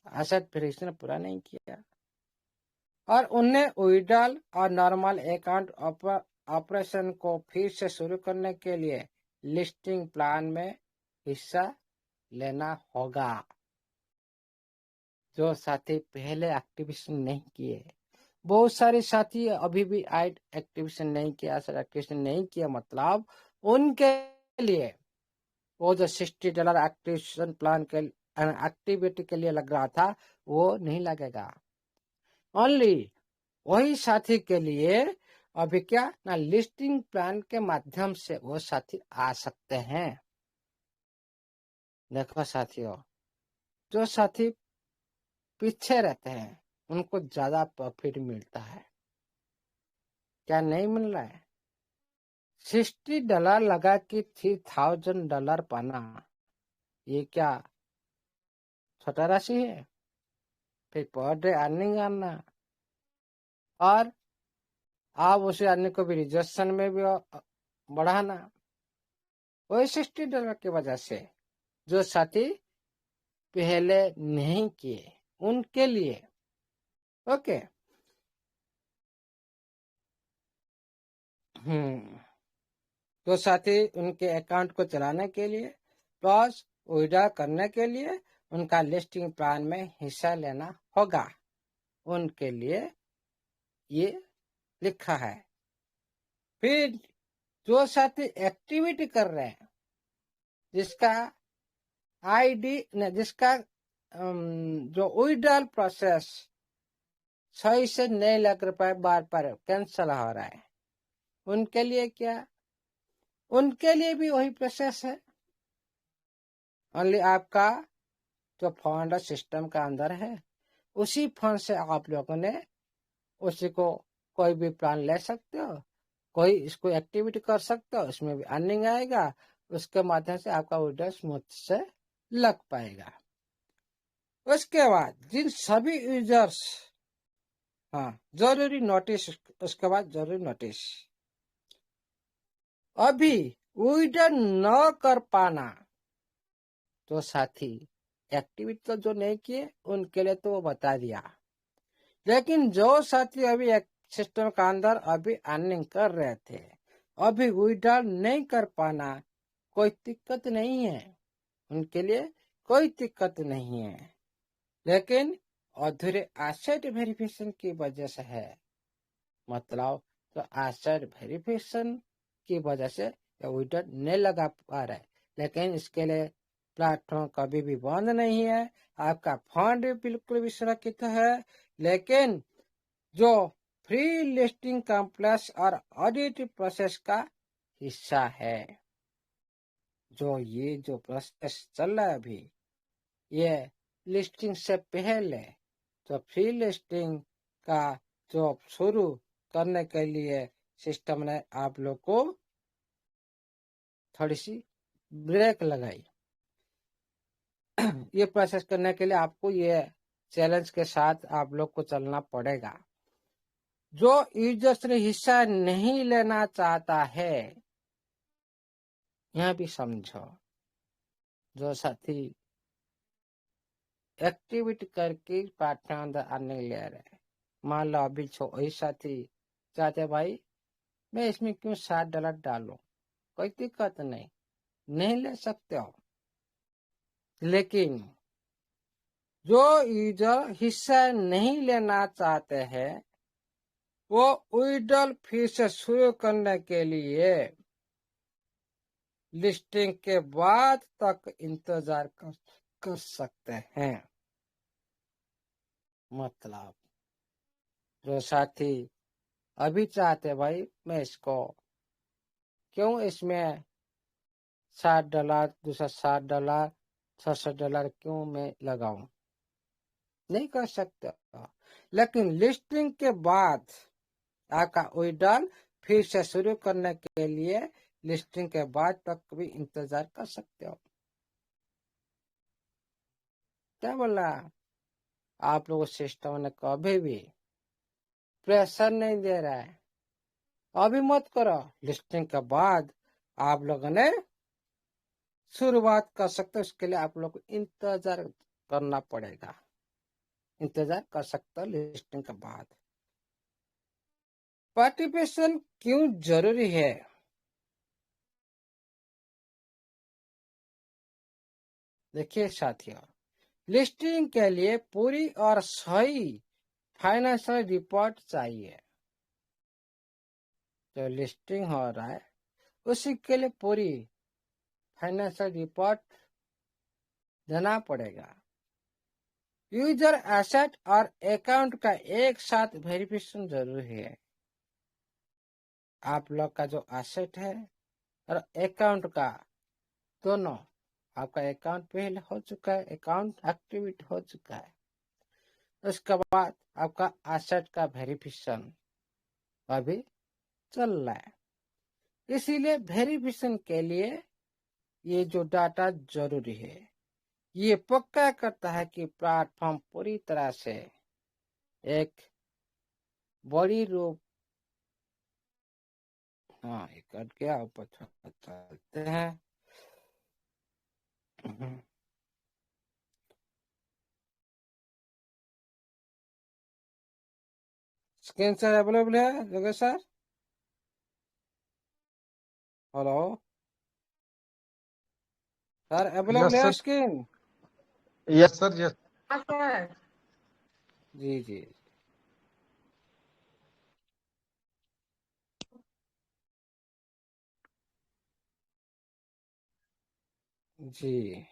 एसेट वेरिफिकेशन पूरा नहीं किया, और उन्हें विड्रॉल और नॉर्मल अकाउंट ऑपरेशन को फिर से शुरू करने के लिए लिस्टिंग प्लान में हिस्सा लेना होगा। जो साथी पहले एक्टिवेशन नहीं किए, बहुत सारे साथी अभी भी एक्टिवेशन नहीं किया, एक्टिवेशन नहीं किया, मतलब उनके लिए वो जो $60 एक्टिवेशन प्लान के एक्टिविटी के लिए लग रहा था वो नहीं लगेगा। ओनली वही साथी के लिए अभी क्या ना लिस्टिंग प्लान के माध्यम से वो साथी आ सकते हैं। देखो साथियों, जो साथी पीछे रहते हैं उनको ज्यादा प्रॉफिट मिलता है। क्या नहीं मिल रहा है? $60 लगा कि $3000 पाना, ये क्या छोटा राशि है? फिर पर डे अर्निंग करना, और आप उसे अर्निंग को भी रिजर्वेशन में भी बढ़ाना। वही $60 की वजह से जो साथी पहले नहीं किए उनके लिए, ओके। तो साथी उनके अकाउंट को चलाने के लिए प्लस विड्रॉ करने के लिए उनका लिस्टिंग प्लान में हिस्सा लेना होगा, उनके लिए ये लिखा है। फिर जो साथी एक्टिविटी कर रहे हैं, जिसका आईडी जिसका जो विड्रॉल प्रोसेस सही से नहीं लग रहा, बार बार कैंसिल हो रहा है, उनके लिए क्या, उनके लिए भी वही प्रोसेस है। ओनली आपका जो फंड सिस्टम का अंदर है, उसी फंड से आप लोगों ने उसी को कोई भी प्लान ले सकते हो, कोई इसको एक्टिविटी कर सकते हो, उसमें भी अर्निंग आएगा, उसके माध्यम से आपका विड्रॉल स्मूथ से लग पाएगा। उसके बाद जिन सभी यूजर्स, हाँ जरूरी नोटिस, उसके बाद जरूरी नोटिस, अभी विड्रॉल न कर पाना, तो साथी एक्टिविटी तो जो नहीं किए उनके लिए तो वो बता दिया, लेकिन जो साथी अभी सिस्टम का अंदर अभी अर्निंग कर रहे थे, अभी विड्रॉल नहीं कर पाना, कोई दिक्कत नहीं है, उनके लिए कोई दिक्कत नहीं है, लेकिन अधूरे एसेट वेरिफिकेशन की वजह से है। मतलब तो एसेट वेरिफिकेशन की वजह से विड्रॉल नहीं लगा पा रहा है, लेकिन इसके लिए प्लेटफॉर्म कभी भी बंद नहीं है, आपका फंड बिल्कुल भी सुरक्षित है, लेकिन जो फ्री लिस्टिंग कॉम्प्लेक्स और ऑडिट प्रोसेस का हिस्सा है। जो ये जो प्रोसेस चल रहा है अभी, ये लिस्टिंग से पहले तो फ्री लिस्टिंग का जो शुरू करने के लिए सिस्टम ने आप लोग को थोड़ी सी ब्रेक लगाई। ये प्रोसेस करने के लिए आपको ये चैलेंज के साथ आप लोग को चलना पड़ेगा। जो यूजर्स ने हिस्सा नहीं लेना चाहता है, यह भी समझो, जो साथी एक्टिविटी करके प्लेटफॉर्म अंदर अर्निंग ले रहे हैं, मान लो अभी वही साथी चाहते भाई मैं इसमें क्यों $60 डालूं, कोई दिक्कत नहीं, नहीं ले सकते हो, लेकिन जो यूजर हिस्सा नहीं लेना चाहते हैं, वो विड्रॉल फिर से शुरू करने के लिए लिस्टिंग के बाद तक इंतजार कर सकते हैं। मतलब जो साथी अभी चाहते भाई मैं इसको क्यों इसमें $60, दूसरा $60, $66 क्यों मैं लगाऊं, नहीं कर सकते। लेकिन लिस्टिंग के बाद आपका विड्रॉल फिर से शुरू करने के लिए लिस्टिंग के बाद तक भी इंतजार कर सकते हो। क्या बोला, आप लोगों सिस्टम ने कभी भी प्रेशर नहीं दे रहा है, अभी मत करो, लिस्टिंग के बाद आप लोगों ने शुरुआत कर सकते हो, उसके लिए आप लोग को इंतजार करना पड़ेगा, इंतजार कर सकते हो लिस्टिंग के बाद। पार्टिसिपेशन क्यों जरूरी है, देखिए साथियों, लिस्टिंग के लिए पूरी और सही फाइनेंशियल रिपोर्ट चाहिए। जो लिस्टिंग हो रहा है उसी के लिए पूरी फाइनेंशियल रिपोर्ट देना पड़ेगा। यूजर एसेट और अकाउंट का एक साथ वेरिफिकेशन जरूरी है। आप लोग का जो एसेट है और अकाउंट का दोनों, आपका अकाउंट पहले हो चुका है, अकाउंट एक्टिवेट हो चुका है, उसके बाद आपका एसेट का वेरिफिकेशन अभी चल रहा है। इसीलिए वेरिफिकेशन के लिए ये जो डाटा जरूरी है, ये पक्का करता है कि प्लेटफॉर्म पूरी तरह से एक बड़ी रूप, हाँ ये कट गया, ऊपर चलते हैं। स्क्रीन सर अवेलेबल है Yogesh sir? Hello sir, available
yes
है
sir,
screen?
Yes sir, yes
जी जी जी।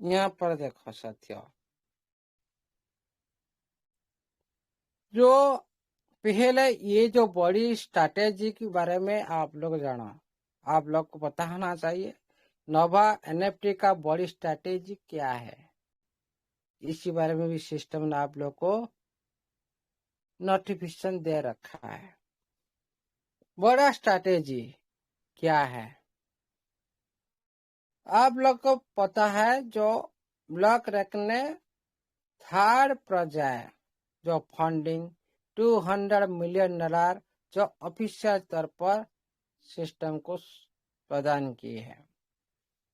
यहाँ पर देखो साथियों, जो पहले ये जो बड़ी स्ट्रैटेजी के बारे में आप लोग जाना, आप लोग को पता होना चाहिए नोवा एनएफटी का बड़ी स्ट्रैटेजी क्या है। इसी बारे में भी सिस्टम ने आप लोग को नोटिफिकेशन दे रखा है। बड़ा स्ट्रैटेजी क्या है आप लोग को पता है। जो ब्लॉक रैक ने थर्ड प्रोजेक्ट जो फंडिंग $200 मिलियन जो ऑफिशियल तौर पर सिस्टम को प्रदान की है।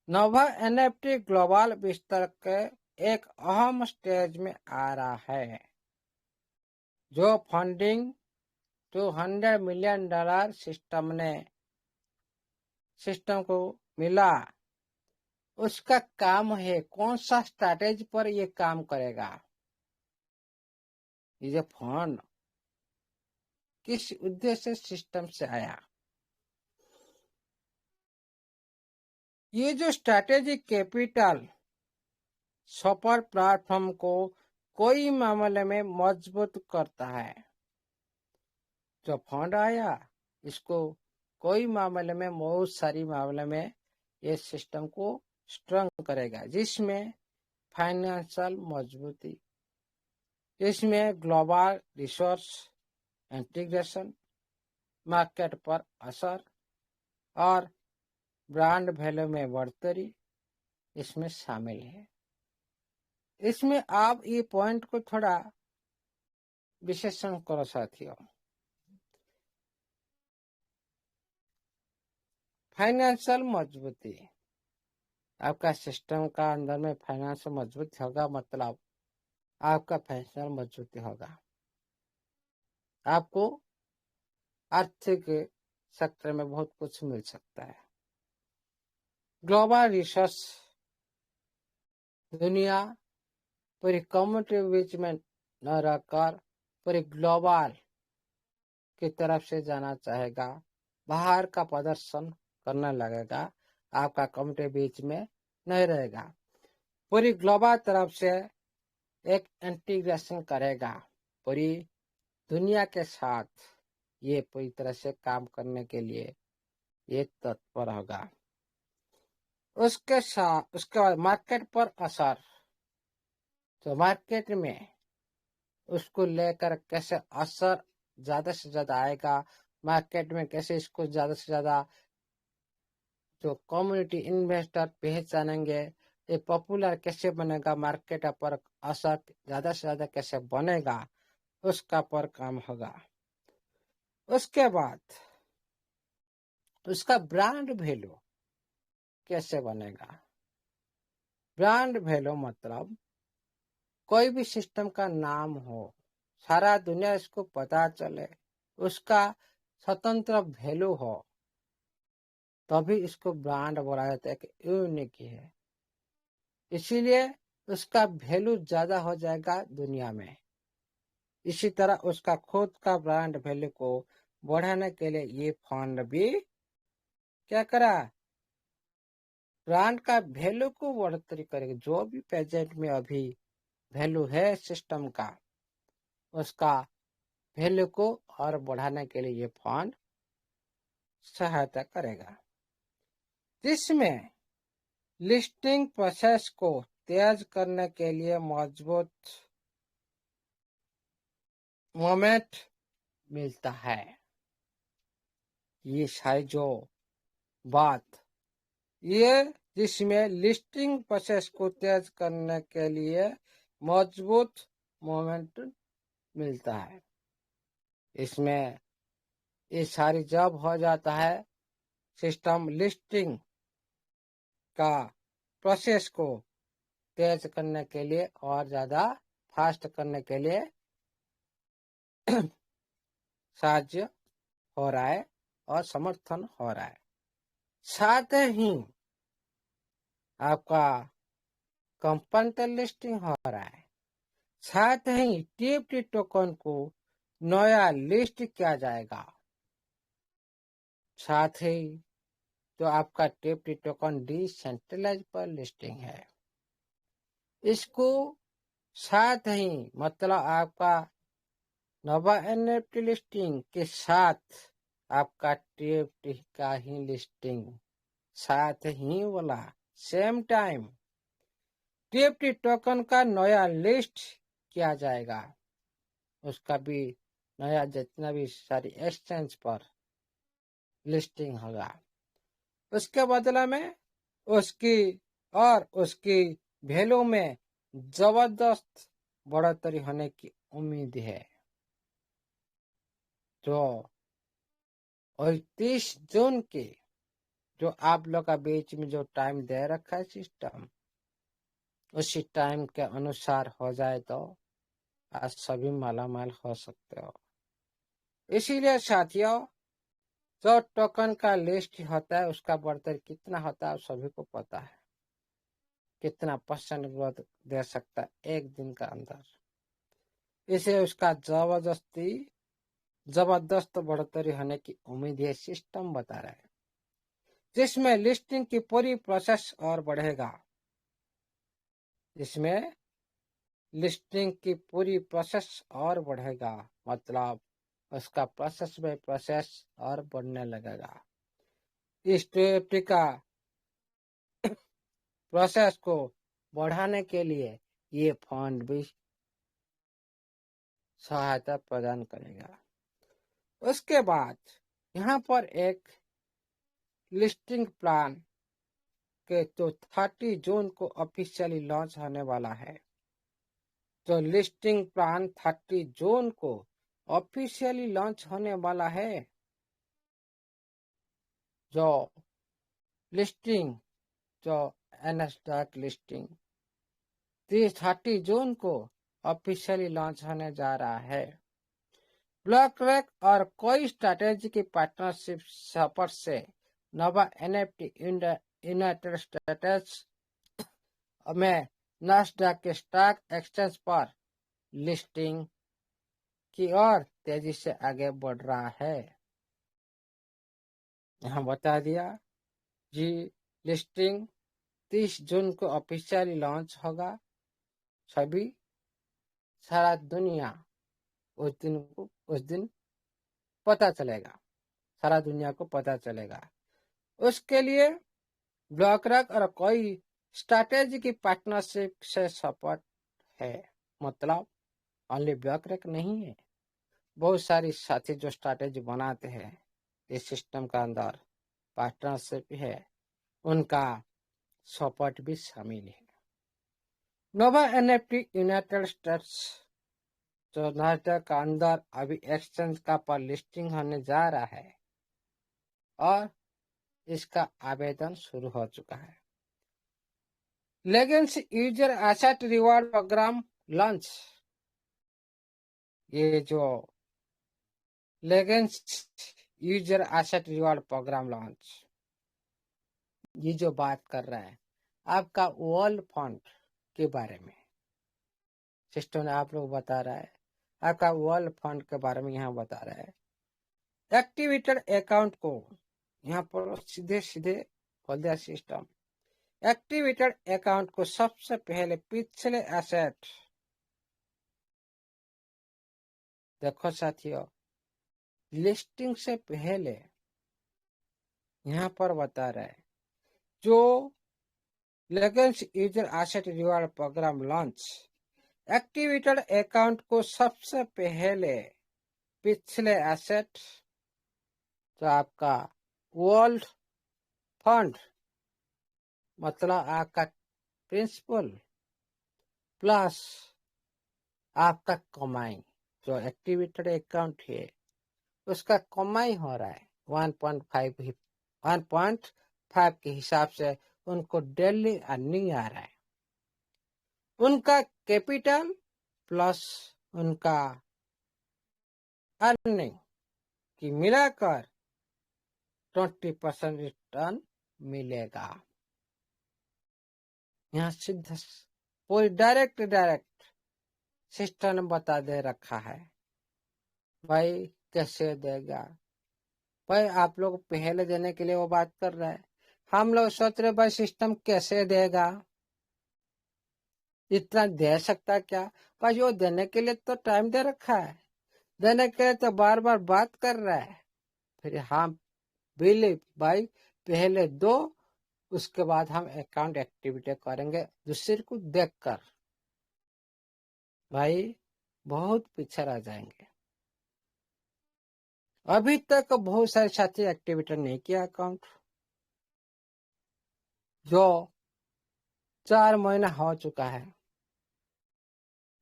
नोवा एनएफटी ग्लोबल विस्तार के एक अहम स्टेज में आ रहा है। जो फंडिंग $200 मिलियन सिस्टम को मिला, उसका काम है कौन सा स्ट्रैटेजी पर ये काम करेगा। ये फंड किस उद्देश्य से सिस्टम से आया। ये जो स्ट्रैटेजी कैपिटल सुपर प्लेटफॉर्म को कोई मामले में मजबूत करता है। जो फंड आया इसको कोई मामले में, बहुत सारी मामले में ये सिस्टम को स्ट्रॉन्ग करेगा, जिसमें फाइनेंशियल मजबूती, इसमें ग्लोबल रिसोर्स इंटीग्रेशन, मार्केट पर असर और ब्रांड वैल्यू में बढ़ोतरी इसमें शामिल है। इसमें आप ये पॉइंट को थोड़ा विश्लेषण करो साथियों। फाइनेंशियल मजबूती, आपका सिस्टम का अंदर में फाइनेंशियल मजबूत होगा, मतलब आपका फाइनेंशियल मजबूती होगा। आपको आर्थिक सेक्टर में बहुत कुछ मिल सकता है। ग्लोबल रिसोर्स, दुनिया पूरी कम्युनिटी बीच में न रहकर पूरी ग्लोबल की तरफ से जाना चाहेगा, बाहर का प्रदर्शन करने लगेगा, आपका कम्युनिटी बीच में नहीं रहेगा। पूरी ग्लोबल तरफ से एक इंटीग्रेशन करेगा, पूरी दुनिया के साथ ये पूरी तरह से काम करने के लिए ये तत्पर होगा। उसके साथ उसके बाद मार्केट पर असर, तो मार्केट में उसको लेकर कैसे असर ज्यादा से ज्यादा आएगा, मार्केट में कैसे इसको ज्यादा से ज्यादा जो कम्युनिटी इन्वेस्टर पहचानेंगे, ये पॉपुलर कैसे बनेगा, मार्केट पर असर ज्यादा से ज्यादा कैसे बनेगा, उसका पर काम होगा। उसके बाद उसका ब्रांड वैल्यू कैसे बनेगा। ब्रांड वैल्यू मतलब कोई भी सिस्टम का नाम हो, सारा दुनिया इसको पता चले, उसका स्वतंत्र वैल्यू हो, तभी इसको ब्रांड बोला जाता है कि यूनिक है। इसीलिए उसका वैल्यू ज्यादा हो जाएगा दुनिया में। इसी तरह उसका खुद का ब्रांड वैल्यू को बढ़ाने के लिए ये फंड भी क्या करा, ब्रांड का वैल्यू को बढ़ोतरी करेगा। जो भी प्रेजेंट में अभी वैल्यू है सिस्टम का, उसका वैल्यू को और बढ़ाने के लिए ये फंड सहायता करेगा, जिसमें लिस्टिंग प्रोसेस को तेज करने के लिए मजबूत मोमेंट मिलता है। ये सारी जो बात, ये जिसमें लिस्टिंग प्रोसेस को तेज करने के लिए मजबूत मोमेंट मिलता है। इसमें ये सारी जब हो जाता है, सिस्टम लिस्टिंग का प्रोसेस को तेज करने के लिए और ज्यादा फास्ट करने के लिए साहाय्य हो रहा है और समर्थन हो रहा है। साथ ही आपका कंपनी लिस्टिंग हो रहा है, साथ ही टीएफटी टोकन को नया लिस्ट किया जाएगा, साथ ही जो आपका टीएफटी टोकन डिसेंट्रलाइज पर लिस्टिंग है, इसको साथ ही मतलब आपका नवा एनएफटी लिस्टिंग के साथ आपका टीएफटी का ही लिस्टिंग साथ ही वाला सेम टाइम टीएफटी टोकन का नया लिस्ट किया जाएगा। उसका भी नया जितना भी सारी एक्सचेंज पर लिस्टिंग होगा। उसके बदले में उसकी वैल्यू में जबरदस्त बढ़ोतरी होने की उम्मीद है। तो 30 जून के जो आप लोग का बीच में जो टाइम दे रखा है सिस्टम, उसी टाइम के अनुसार हो जाए तो आज सभी मालामाल हो सकते हो। इसीलिए साथियों, जो टोकन का लिस्ट होता है उसका बढ़ोतरी कितना होता है सभी को पता है। कितना % ग्रोथ दे सकता है एक दिन का अंदर। इसे उसका जबरदस्त बढ़ोतरी होने की उम्मीद है सिस्टम बता रहा है, जिसमें लिस्टिंग की पूरी प्रोसेस और बढ़ेगा। इसमें लिस्टिंग की पूरी प्रोसेस और बढ़ेगा, मतलब उसका प्रोसेस बाय प्रोसेस और बढ़ने लगेगा। इस टीएफटी का प्रोसेस को बढ़ाने के लिए ये फंड भी सहायता प्रदान करेगा। उसके बाद यहाँ पर एक लिस्टिंग प्लान के तो 30 जून को ऑफिशियली लॉन्च होने वाला है। तो लिस्टिंग प्लान 30 जून को ऑफिशियली लॉन्च होने वाला है। जो लिस्टिंग जो NASDAQ लिस्टिंग 30 जून को ऑफिशियली लॉन्च होने जा रहा है। ब्लैकरॉक और कोई स्ट्रैटेजी की पार्टनरशिप सपोर्ट से नवा एनएफटी यूनाइटेड स्टेट्स में नास्डैक के स्टॉक एक्सचेंज पर लिस्टिंग की ओर तेजी से आगे बढ़ रहा है। यहाँ बता दिया जी, लिस्टिंग 30 जून को ऑफिशियली लॉन्च होगा। सभी सारा दुनिया उस दिन पता चलेगा, सारा दुनिया को पता चलेगा। उसके लिए ब्लैकरॉक और कोई स्ट्रैटेजी की पार्टनरशिप से सपोर्ट है। मतलब ओनली ब्लैकरॉक नहीं है, बहुत सारी साथी जो स्ट्रैटेजी बनाते हैं इस सिस्टम का अंदर पार्टनरशिप है, उनका सपोर्ट भी शामिल है। नोवा एनएफटी यूनाइटेड स्टेट्स जो नास्डैक का अंदर अभी एक्सचेंज का पर लिस्टिंग होने जा रहा है और इसका आवेदन शुरू हो चुका है। Legacy user asset reward program launch. ये जो legacy user asset reward program launch, ये जो बात कर रहा है आपका वर्ल्ड फंड के बारे में सिस्टम ने आप लोग बता रहा है। आपका वर्ल्ड फंड के बारे में यहाँ बता रहा है। एक्टिवेटेड अकाउंट को यहाँ पर सीधे सीधे खोल दिया सिस्टम। एक्टिवेटेड अकाउंट को सबसे पहले पिछले एसेट, देखो साथियों, लिस्टिंग से पहले यहाँ पर बता रहा है जो legacy user asset reward program launch, activated account को सबसे पहले पिछले एसेट जो आपका वर्ल्ड फंड मतलब आपका प्रिंसिपल प्लस आपका कमाई, जो एक्टिवेटेड अकाउंट है उसका कमाई हो रहा है 1.5 के हिसाब से उनको डेली अर्निंग आ रहा है। उनका कैपिटल प्लस उनका अर्निंग की मिलाकर 20% रिटर्न मिलेगा। यहाँ सीधा कोई डायरेक्ट सिस्टम ने बता दे रखा है। भाई कैसे देगा, भाई आप लोग पहले देने के लिए वो बात कर रहा है। हम लोग सोच रहे भाई सिस्टम कैसे देगा, इतना दे सकता क्या? भाई वो देने के लिए तो टाइम दे रखा है, देने के लिए तो बार बार बात कर रहा है। फिर हाँ बिलीव भाई, पहले दो, उसके बाद हम अकाउंट एक्टिविटी करेंगे दूसरे को देखकर। भाई बहुत पीछे रह जाएंगे। अभी तक बहुत सारे साथी एक्टिविटी नहीं किया अकाउंट, जो 4 महीना हो चुका है।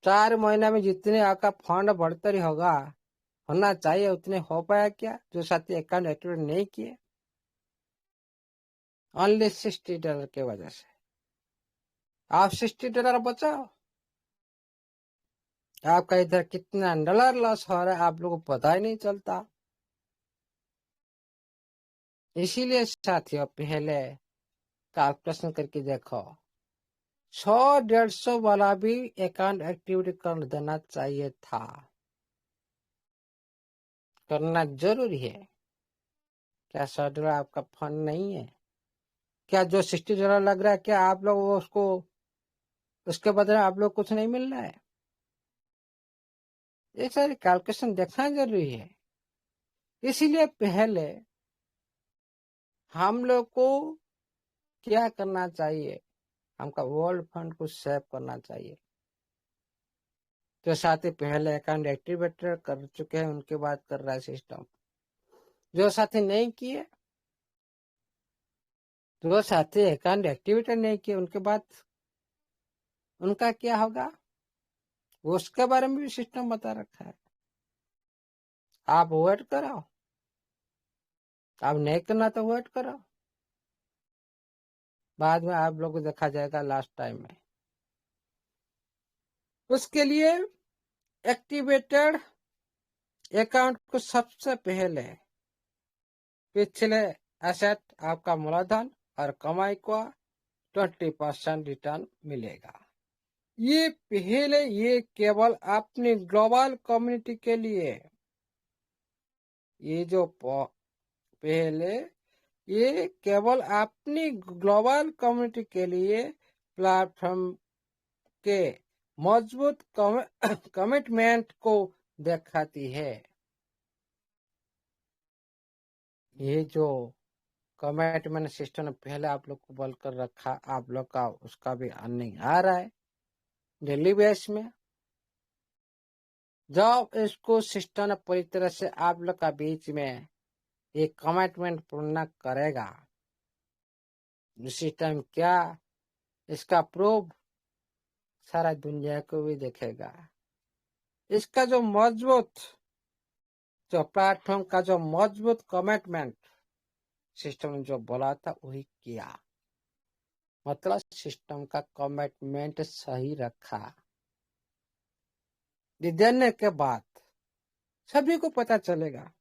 4 महीना में जितने आपका फंड बढ़ोतरी होना चाहिए उतने हो पाया क्या? जो साथी अकाउंट एक्टिवेट नहीं किए, ओनली $60 की वजह से। आप $60 बचाओ, आपका इधर कितना डॉलर लॉस हो रहा है आप लोगों को पता ही नहीं चलता। इसीलिए साथियों पहले कैलकुलेशन करके देखो, 100-150 वाला भी अकाउंट एक्टिविटी कर देना चाहिए था। करना जरूरी है। क्या $100 आपका फंड नहीं है? क्या जो $60 लग रहा है, क्या आप लोग उसको उसके बदले आप लोग कुछ नहीं मिल रहा है? ये सारी कैलकुलेशन देखना जरूरी है। इसीलिए पहले हम लोग को क्या करना चाहिए, हमका वर्ल्ड फंड को सेव करना चाहिए। जो साथी पहले अकाउंट एक्टिवेटर कर चुके हैं उनके बाद कर रहा है सिस्टम। जो साथी नहीं किए, जो साथी अकाउंट एक्टिवेटर नहीं किए उनके बाद उनका क्या होगा, उसके बारे में भी सिस्टम बता रखा है। आप वेट करो, आप नहीं करना तो वेट करो, बाद में आप लोग को देखा जाएगा लास्ट टाइम में। उसके लिए एक्टिवेटेड अकाउंट को सबसे पहले पिछले एसेट आपका मूलधन और कमाई को 20% रिटर्न मिलेगा। ये पहले ये केवल अपनी ग्लोबल कम्युनिटी के लिए, ये जो पहले ये केवल अपनी ग्लोबल कम्युनिटी के लिए प्लेटफॉर्म के मजबूत कमिटमेंट को दिखाती है। ये जो कमिटमेंट सिस्टम पहले आप लोग को बोल कर रखा, आप लोग का उसका भी अर्निंग आ रहा है डेली बेस में। जब इसको सिस्टम पूरी तरह से आप लोग का बीच में एक कमिटमेंट पूर्ण करेगा, सिस्टम क्या इसका प्रूफ सारा दुनिया को भी देखेगा। इसका जो प्लेटफॉर्म का जो मजबूत कमिटमेंट सिस्टम ने जो बोला था वही किया, मतलब सिस्टम का कमिटमेंट सही रखा। देने के बाद सभी को पता चलेगा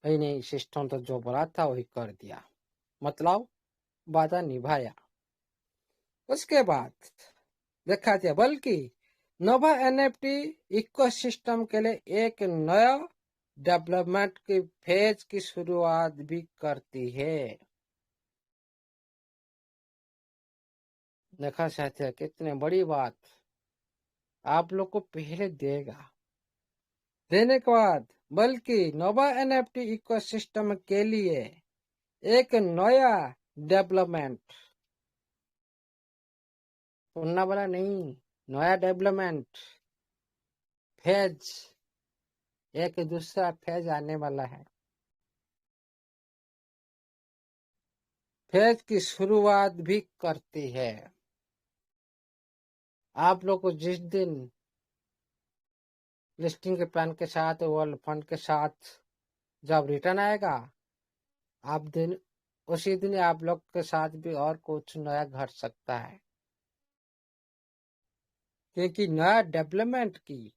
भाई नहीं, सिस्टम तो जो बोला था वही कर दिया, मतलब वादा निभाया। उसके बाद देखा जाए, बल्कि नोवा एनएफटी इकोसिस्टम के लिए एक नया डेवलपमेंट की फेज की शुरुआत भी करती है। देखा साथियों कितने बड़ी बात आप लोग को पहले देगा, देने के बाद बल्कि नोवा एनएफटी इकोसिस्टम के लिए एक नया डेवलपमेंट, सुनना वाला नहीं, नया डेवलपमेंट फेज, एक दूसरा फेज आने वाला है। फेज की शुरुआत भी करती है। आप लोग को जिस दिन लिस्टिंग के प्लान के साथ वर्ल्ड फंड के साथ जब रिटर्न आएगा, आप दिन उसी दिन आप लोग के साथ भी और कुछ नया घट सकता है, क्योंकि नया डेवलपमेंट की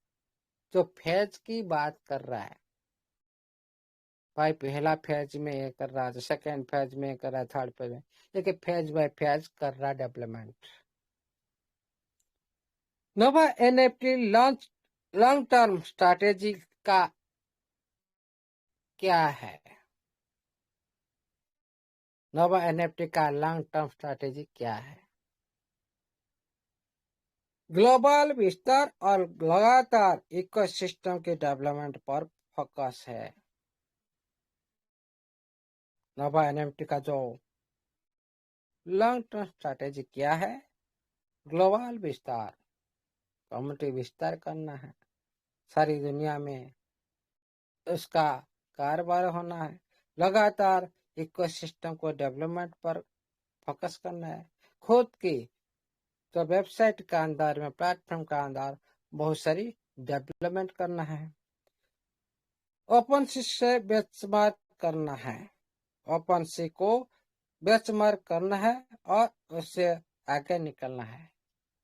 जो फेज की बात कर रहा है, भाई पहला फेज में ये कर रहा है, सेकेंड फेज में कर रहा है, थर्ड फेज में, लेकिन फेज बाय फेज कर रहा है डेवलपमेंट। नोवा एनएफटी लॉन्ग टर्म स्ट्रैटेजी का क्या है? नोवा एनएफटी का लॉन्ग टर्म स्ट्रैटेजी क्या है? ग्लोबल विस्तार और लगातार इकोसिस्टम के डेवलपमेंट पर फोकस है। नोवा एनएफटी का जो लॉन्ग टर्म स्ट्रैटेजी क्या है? ग्लोबल विस्तार, कम्युनिटी विस्तार करना है, सारी दुनिया में उसका कारोबार होना है। लगातार इकोसिस्टम को डेवलपमेंट पर फोकस करना है। खुद की तो वेबसाइट का अंदर में, प्लेटफॉर्म का अंदर बहुत सारी डेवलपमेंट करना है। ओपन सी से बेंचमार्क करना है, ओपन सी को बेंचमार्क करना है और उससे आगे निकलना है।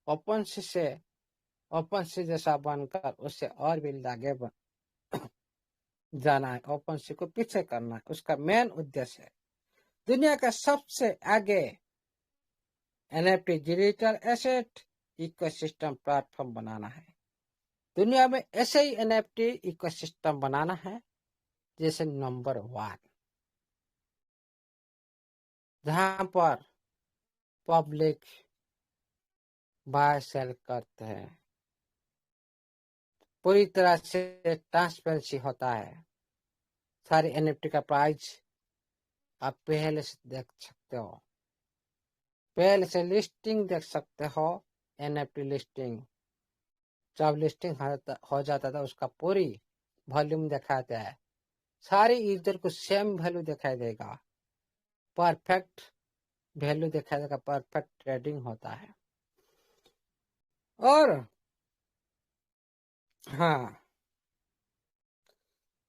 ओपन सी जैसा बनकर उससे और भी आगे जाना है। ओपन सी को पीछे करना है, उसका मेन उद्देश्य है दुनिया का सबसे आगे NFT digital asset ecosystem platform बनाना है। दुनिया में ऐसे ही एनएफटी इकोसिस्टम बनाना है जैसे नंबर 1, जहां पर पब्लिक बाय सेल करते हैं, पूरी तरह से ट्रांसपेरेंसी होता है। सारे एनएफटी का प्राइस आप पहले से देख सकते हो, पहले से लिस्टिंग देख सकते हो। एनएफटी लिस्टिंग जब लिस्टिंग हो जाता था उसका पूरी वॉल्यूम दिखाता है, सारे यूजर को सेम वैल्यू दिखाई देगा, परफेक्ट वैल्यू दिखाई देगा, परफेक्ट ट्रेडिंग होता है। और हाँ,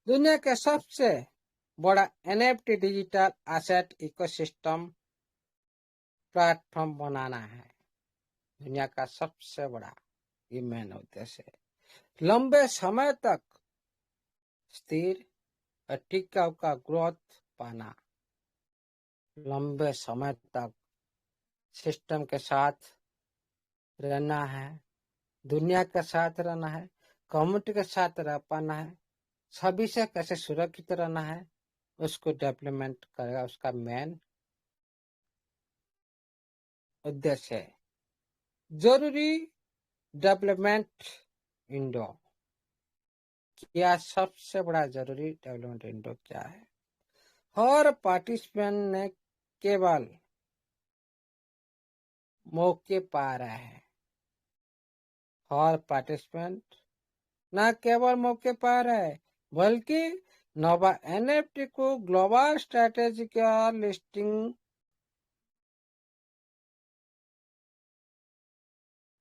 दुनिया का सबसे बड़ा NFT digital asset ecosystem platform बनाना है। दुनिया का सबसे बड़ा, ये मेन उद्देश्य है। लंबे समय तक स्थिर और टिकाऊ का ग्रोथ पाना, लंबे समय तक सिस्टम के साथ रहना है, दुनिया के साथ रहना है, कम्युनिटी के साथ रह पाना है, सभी से कैसे सुरक्षित रहना है, उसको डेवलपमेंट करेगा। उसका मेन उद्देश्य है। जरूरी डेवलपमेंट विंडो, क्या सबसे बड़ा जरूरी डेवलपमेंट विंडो क्या है? हर पार्टिसिपेंट ने केवल मौके पा रहा है, हर पार्टिसिपेंट न केवल मौके पा रहा है बल्कि नोवा एनएफटी को ग्लोबल स्ट्रैटेजी का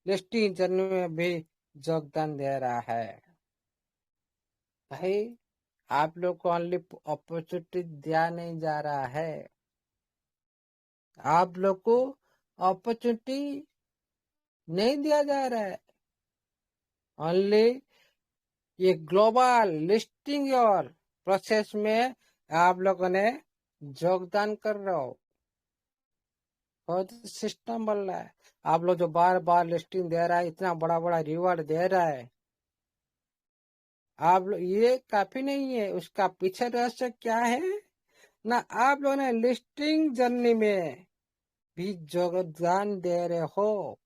लिस्टिंग जर्नी में भी योगदान दे रहा है। भाई, आप लोग को ओनली अपॉर्चुनिटी दिया नहीं जा रहा है, आप लोग को अपॉर्चुनिटी नहीं दिया जा रहा है। ओनली ये ग्लोबल लिस्टिंग और प्रोसेस में आप लोगों ने योगदान कर रहे हो, बहुत सिस्टम बन रहा है। आप लोग जो बार बार लिस्टिंग दे रहा है, इतना बड़ा बड़ा रिवॉर्ड दे रहा है, आप लोग ये काफी नहीं है। उसका पीछे रहस्य क्या है ना, आप लोगों ने लिस्टिंग जर्नी में भी योगदान दे रहे हो।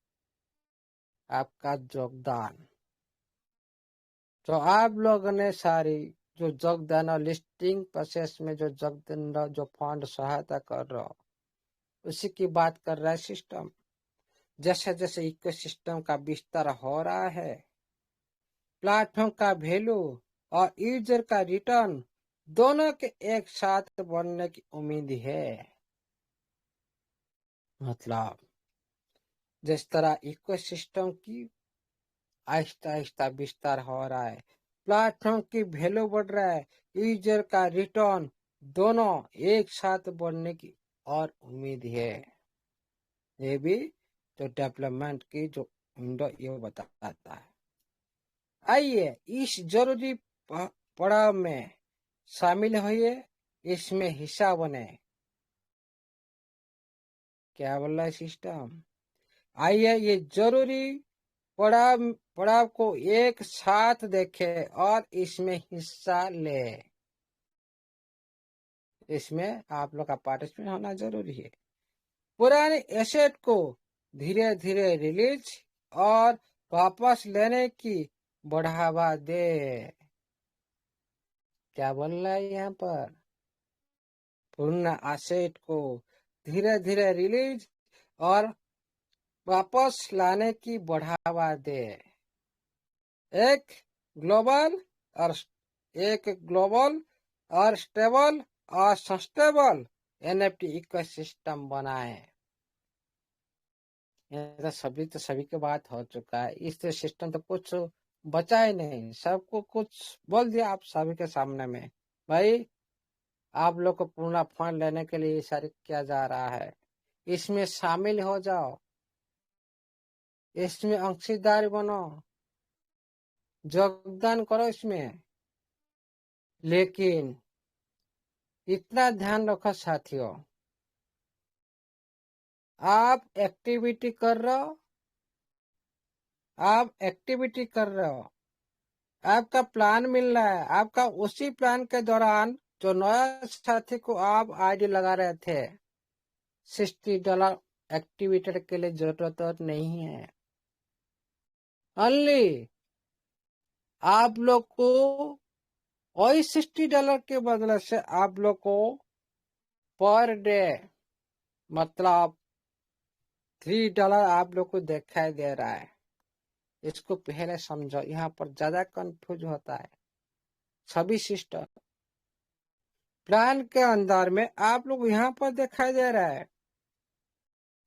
आपका योगदान तो आप लोगों ने सारी जो योगदान और लिस्टिंग प्रोसेस में जो योगदान, जो फंड सहायता कर रहे हो, उसी की बात कर रहा है सिस्टम। जैसे जैसे इकोसिस्टम का विस्तार हो रहा है, प्लेटफॉर्म का वैल्यू और यूजर का रिटर्न दोनों के एक साथ बढ़ने की उम्मीद है। मतलब जिस तरह इकोसिस्टम की आहिस्ता आहिस्ता विस्तार हो रहा है, प्लेटफॉर्म की वैल्यू बढ़ रहा है, यूजर का रिटर्न दोनों एक साथ बढ़ने की और उम्मीद है। ये भी जो डेवलपमेंट की जो विंडो ये बताता है। आइए इस जरूरी पड़ाव में शामिल होइए, इसमें हिस्सा बने। क्या बोल रहा है सिस्टम? आइए ये जरूरी पड़ाव को एक साथ देखे और इसमें हिस्सा ले। इसमें आप लोग का पार्टिसिपेट होना जरूरी है। पुराने एसेट को धीरे धीरे रिलीज और वापस लेने की बढ़ावा दे। क्या बोल रहा है यहाँ पर? पूर्ण एसेट को धीरे धीरे रिलीज और वापस लाने की बढ़ावा दे। एक ग्लोबल और स्टेबल और सस्टेनेबल एनएफटी इकोसिस्टम बनाए। ये तो सभी के बात हो चुका है। इस सिस्टम तो कुछ बचा ही नहीं, सबको कुछ बोल दिया आप सभी के सामने में। भाई आप लोग को पूर्ण फंड लेने के लिए इशारा किया जा रहा है, इसमें शामिल हो जाओ, इसमें अंशीदार बनो, योगदान करो इसमें। लेकिन इतना ध्यान रखो साथियों, आप एक्टिविटी कर रहे हो, आपका प्लान मिल रहा है, आपका उसी प्लान के दौरान जो नया साथी को आप आईडी लगा रहे थे, $60 एक्टिवेटर के लिए जरूरत नहीं है। ओनली आप लोग को वही $60 के बदले से आप लोग को पर डे मतलब $3 आप लोग को दिखाई दे रहा है। इसको पहले समझो, यहाँ पर ज्यादा कंफ्यूज होता है। सभी सिस्टम प्लान के अंदर में आप लोग यहाँ पर दिखाई दे रहा है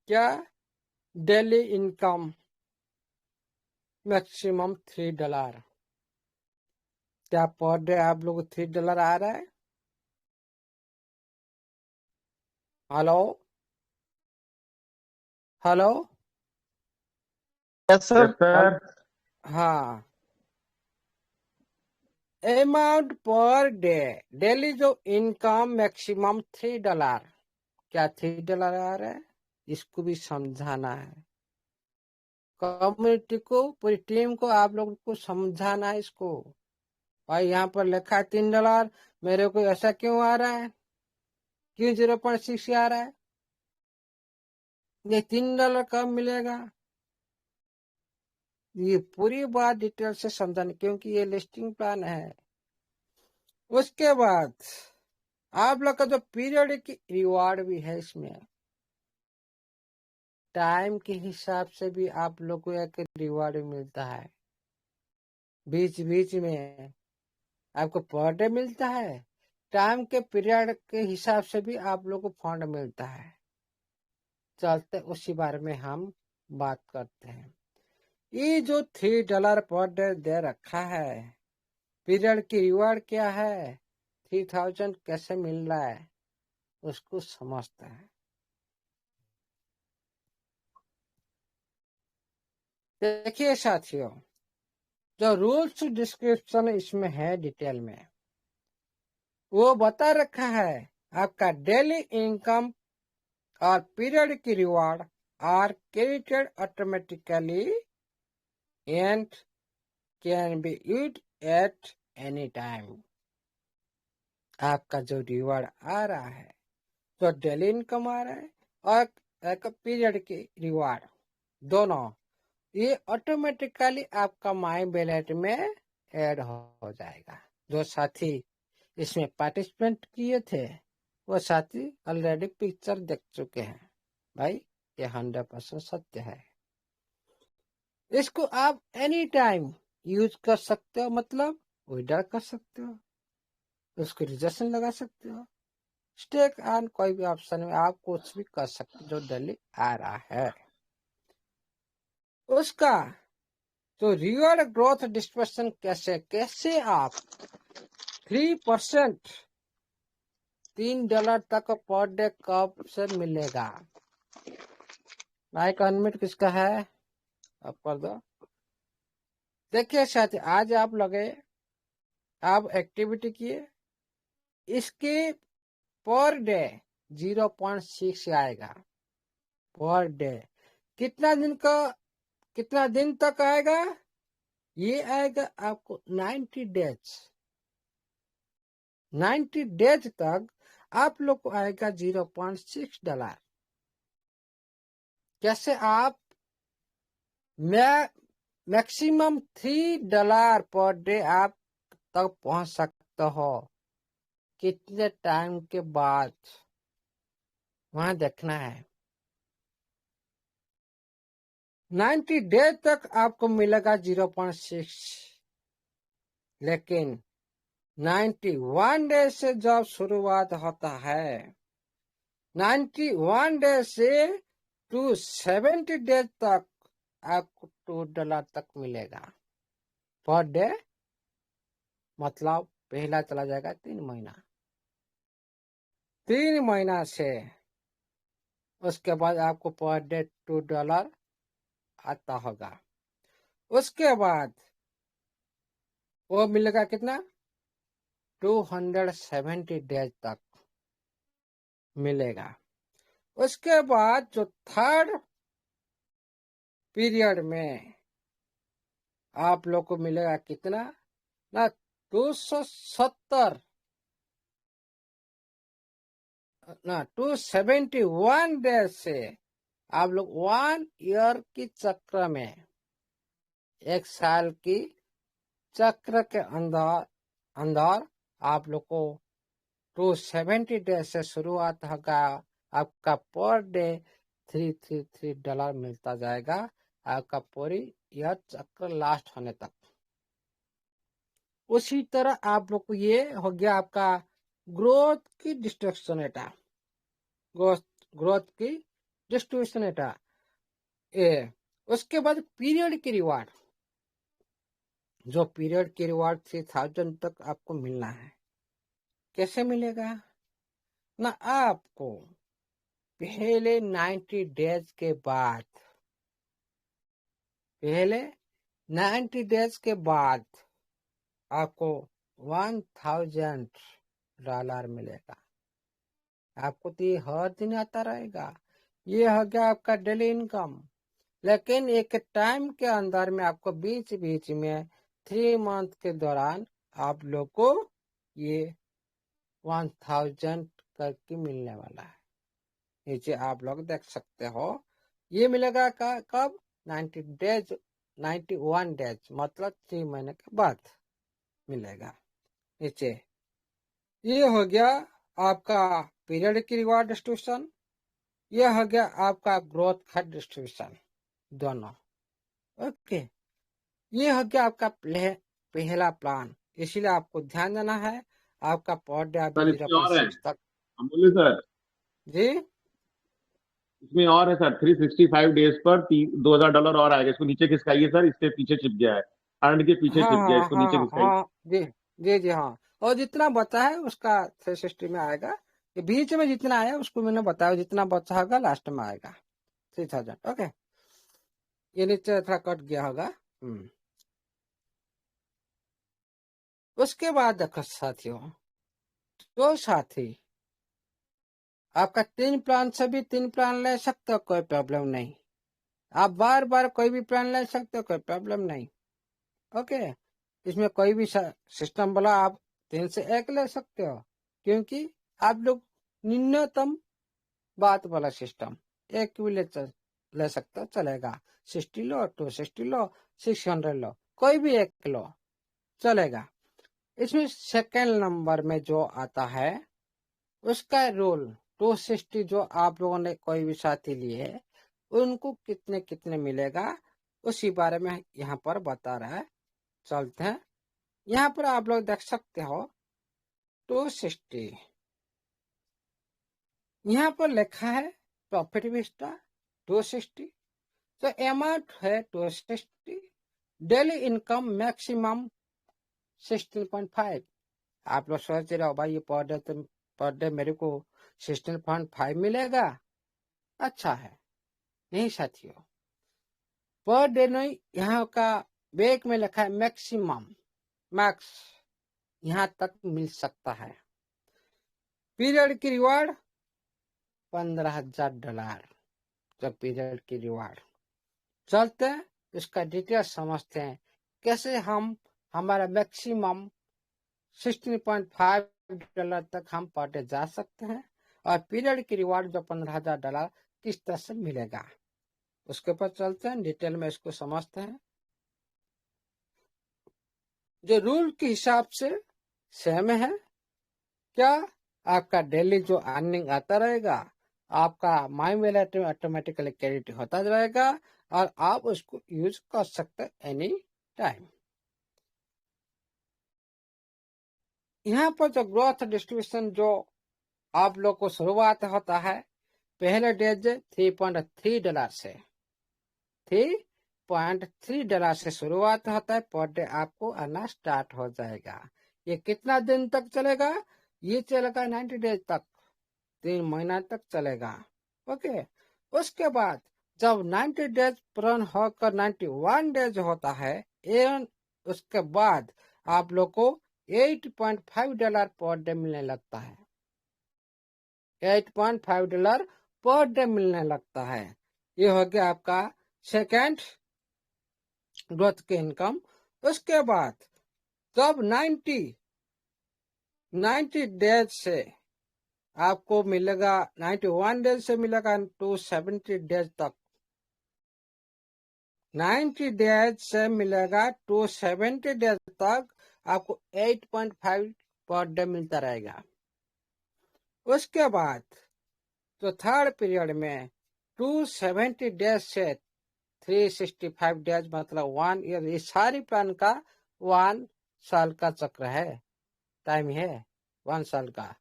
क्या? Daily income maximum $3। क्या पर डे आप लोग $3 आ रहा है? Hello hello
yes
yes
sir.
Sir.
हाँ, अमाउंट पर डे, डेली जो इनकम मैक्सिमम $3। क्या $3 आ रहा है? इसको भी समझाना है। कम्युनिटी को, पूरी टीम को आप लोगों को समझाना है इसको। भाई यहाँ पर लिखा है $3, मेरे को ऐसा क्यों आ रहा है? क्यों 0.6 आ रहा है? ये $3 कब मिलेगा? ये पूरी बात डिटेल से समझाने, क्योंकि ये लिस्टिंग प्लान है। उसके बाद आप लोग का जो पीरियड की रिवार्ड भी है, इसमें टाइम के हिसाब से भी आप लोग को एक रिवार्ड मिलता है। बीच बीच में आपको पर डे मिलता है, टाइम के पीरियड के हिसाब से भी आप लोग को फंड मिलता है। चलते उसी बारे में हम बात करते हैं। ये जो $3 पर डे दे रखा है, पीरियड की रिवार्ड क्या है, 3000 कैसे मिल रहा है, उसको समझते हैं। देखिए साथियों, जो रूल्स डिस्क्रिप्शन इसमें है डिटेल में, वो बता रखा है आपका डेली इनकम और पीरियड की reward are credited automatically and can be used at any time. आपका जो रिवार्ड आ रहा है, जो डेली इनकम आ रहा है और एक पीरियड की रिवार्ड, दोनों ये ऑटोमेटिकली आपका माई वैलेट में ऐड हो जाएगा। जो साथी इसमें पार्टिसिपेंट किए थे, वो साथी ऑलरेडी पिक्चर देख चुके हैं। भाई ये 100% सत्य है। इसको आप एनी टाइम यूज कर सकते हो, मतलब विड्रॉ कर सकते हो, उसको रिजर्वेशन लगा सकते हो, स्टेक ऑन कोई भी ऑप्शन में आप कुछ भी कर सकते हो जो डेली आ रहा है। उसका तो रियल ग्रोथ डिस्पर्सन कैसे आप 3% $3 तक पर डे कब से मिलेगा? माइक अनम्यूट किसका है? आप कर दो। देखिए साथी, आज आप लगे, आप एक्टिविटी किए, इसके पर डे 0.6 आएगा पर डे। कितना दिन तक आएगा? ये आएगा आपको 90 डेज तक आप लोग को आएगा $0.6। कैसे आप, मैं मैक्सिमम $3 पर डे आप तक पहुंच सकते हो। कितने टाइम के बाद वहां देखना है। 90 डेज तक आपको मिलेगा 0.6, लेकिन 91 डेज से जब शुरुआत होता है, 91 डेज से 270 डेज तक आपको $2 तक मिलेगा पर डे। मतलब पहला चला जाएगा 3 महीना, 3 महीना से उसके बाद आपको पर डे $2 आता होगा। उसके बाद वो मिलेगा कितना, 270 डेज तक मिलेगा। उसके बाद जो थर्ड पीरियड में आप लोग को मिलेगा कितना ना, 270 ना 271 डेज से आप लोग 1 ईयर की चक्र में, 1 साल की चक्र के अंदर अंदर आप लोग को 270 डेज से शुरुआत होगा। आपका पर डे $333 मिलता जाएगा आपका पूरी यह चक्र लास्ट होने तक। उसी तरह आप लोग को ये हो गया आपका ग्रोथ की डिस्ट्रीब्यूशन एटा, ग्रोथ की डिस्ट्रीब्यूशन एटा। उसके बाद पीरियड की रिवार्ड, जो पीरियड की रिवार्ड 3000 तक आपको मिलना है। कैसे मिलेगा ना, आपको पहले 90 डेज के बाद, पहले 90 डेज के बाद आपको $1000 मिलेगा। आपको तो ये हर दिन आता रहेगा। ये हो गया आपका डेली इनकम। लेकिन एक टाइम के अंदर में आपको बीच बीच में 3 मंथ के दौरान आप लोग को ये 1000 करके मिलने वाला है। नीचे आप लोग देख सकते हो। ये मिलेगा कब, 90 डेज, 91 डेज मतलब 3 महीने के बाद मिलेगा। नीचे ये हो गया आपका पीरियड की रिवार्ड डिस्ट्रीब्यूशन, ये हो गया आपका ग्रोथ का डिस्ट्रीब्यूशन दोनों। ओके, ये हो गया आपका पहला प्लान। इसीलिए आपको ध्यान देना है। आपका पर डे अभी
सर इसमें और है
0.6 तक।
बोले सर,
जी
इसमें और है सर, 365 डेज पर $2000 और आएगा। इसको नीचे खिसकाइए सर, इसके पीछे छिप गया है, अर्न के पीछे
हाँ
छिप गया है,
हाँ
इसको
हाँ
नीचे
हाँ
खिसकाइए।
हाँ, जी जी जी हाँ। और जितना बचा है उसका 360 में आएगा। ये बीच में जितना आया उसको मैंने बताया, जितना बचा होगा लास्ट में आएगा 3000। ओके, ये नीचे थोड़ा कट गया होगा। उसके बाद देखो साथियों, जो साथी आपका 3 प्लान से भी 3 प्लान ले सकते हो, कोई प्रॉब्लम नहीं। आप बार बार कोई भी प्लान ले सकते हो, कोई प्रॉब्लम नहीं। ओके, इसमें कोई भी सिस्टम बोला आप 3 से 1 ले सकते हो, क्योंकि आप लोग न्यूनतम बात वाला सिस्टम एक भी ले सकते हो, चलेगा। 60 लो, 260 लो, 600 लो, कोई भी एक लो, चलेगा। इसमें सेकेंड नंबर में जो आता है उसका रूल 260, जो आप लोगों ने कोई भी साथी लिए है उनको कितने कितने मिलेगा उसी बारे में यहाँ पर बता रहा है। चलते हैं, यहाँ पर आप लोग देख सकते हो 260, यहाँ पर लिखा है प्रॉफिट विस्टा 260, तो अमाउंट है 260, डेली इनकम मैक्सिमम 16.5। आप लोग सोच रहे हो भाई ये पर डे मेरे को 16.5 मिलेगा, अच्छा है। नहीं साथियों, पर डे नहीं, यहाँ का बैक में लिखा है मैक्सिमम, मैक्स यहाँ तक मिल सकता है। पीरियड की रिवार्ड $15,000, जो पीरियड की रिवार्ड। चलते हैं इसका डिटेल समझते हैं, कैसे हम हमारा मैक्सिमम $16.5 तक हम पर डे जा सकते हैं, और पीरियड की रिवार्ड जो $15,000 किस तरह से मिलेगा। उसके ऊपर चलते हैं, डिटेल में इसको समझते हैं। जो रूल के हिसाब से सेम है। क्या आपका डेली जो अर्निंग आता रहेगा आपका माई वॉलेट में ऑटोमेटिकली क्रेडिट होता रहेगा और आप उसको यूज कर सकते एनी टाइम। यहाँ पर जो ग्रोथ डिस्ट्रीब्यूशन जो आप लोग को शुरुआत होता है पहले डेज $3.3 से $3.3 से शुरुआत होता है। पर डे आपको आना स्टार्ट हो जाएगा। ये कितना दिन तक चलेगा? ये चलेगा 90 डेज तक, 3 महीना तक चलेगा। ओके, उसके बाद जब 90 डेज पूर्ण होकर 91 डेज होता है एवं उसके बाद आप लोग को $8.5 पर डे मिलने लगता है। $8.5 पर डे मिलने लगता है। ये हो गया आपका सेकेंड ग्रोथ के इनकम। उसके बाद जब 90 डेज से आपको मिलेगा, 91 डेज से मिलेगा 270 डेज तक, 90 डेज से मिलेगा 270 डेज तक आपको 8.5 पर डे मिलता रहेगा। उसके बाद तो थर्ड पीरियड में 270 डेज से 365 डेज मतलब 1 ईयर, ये सारी प्लान का 1 साल का चक्र है, टाइम है 1 साल का।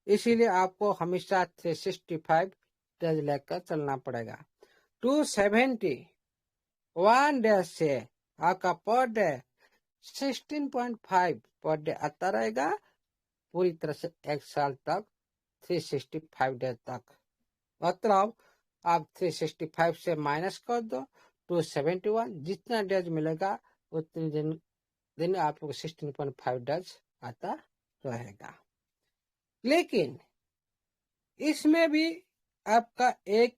इसीलिए आपको हमेशा 365 डेज लेकर चलना पड़ेगा। 271 डेज से आपका पर डे 16.5 पर डे आता रहेगा पूरी तरह से 1 साल तक, 365 डेज तक। मतलब आप 365 से माइनस कर दो 271, जितना डेज मिलेगा उतने दिन आप लोग 16.5 डेज आता रहेगा। लेकिन इसमें भी आपका एक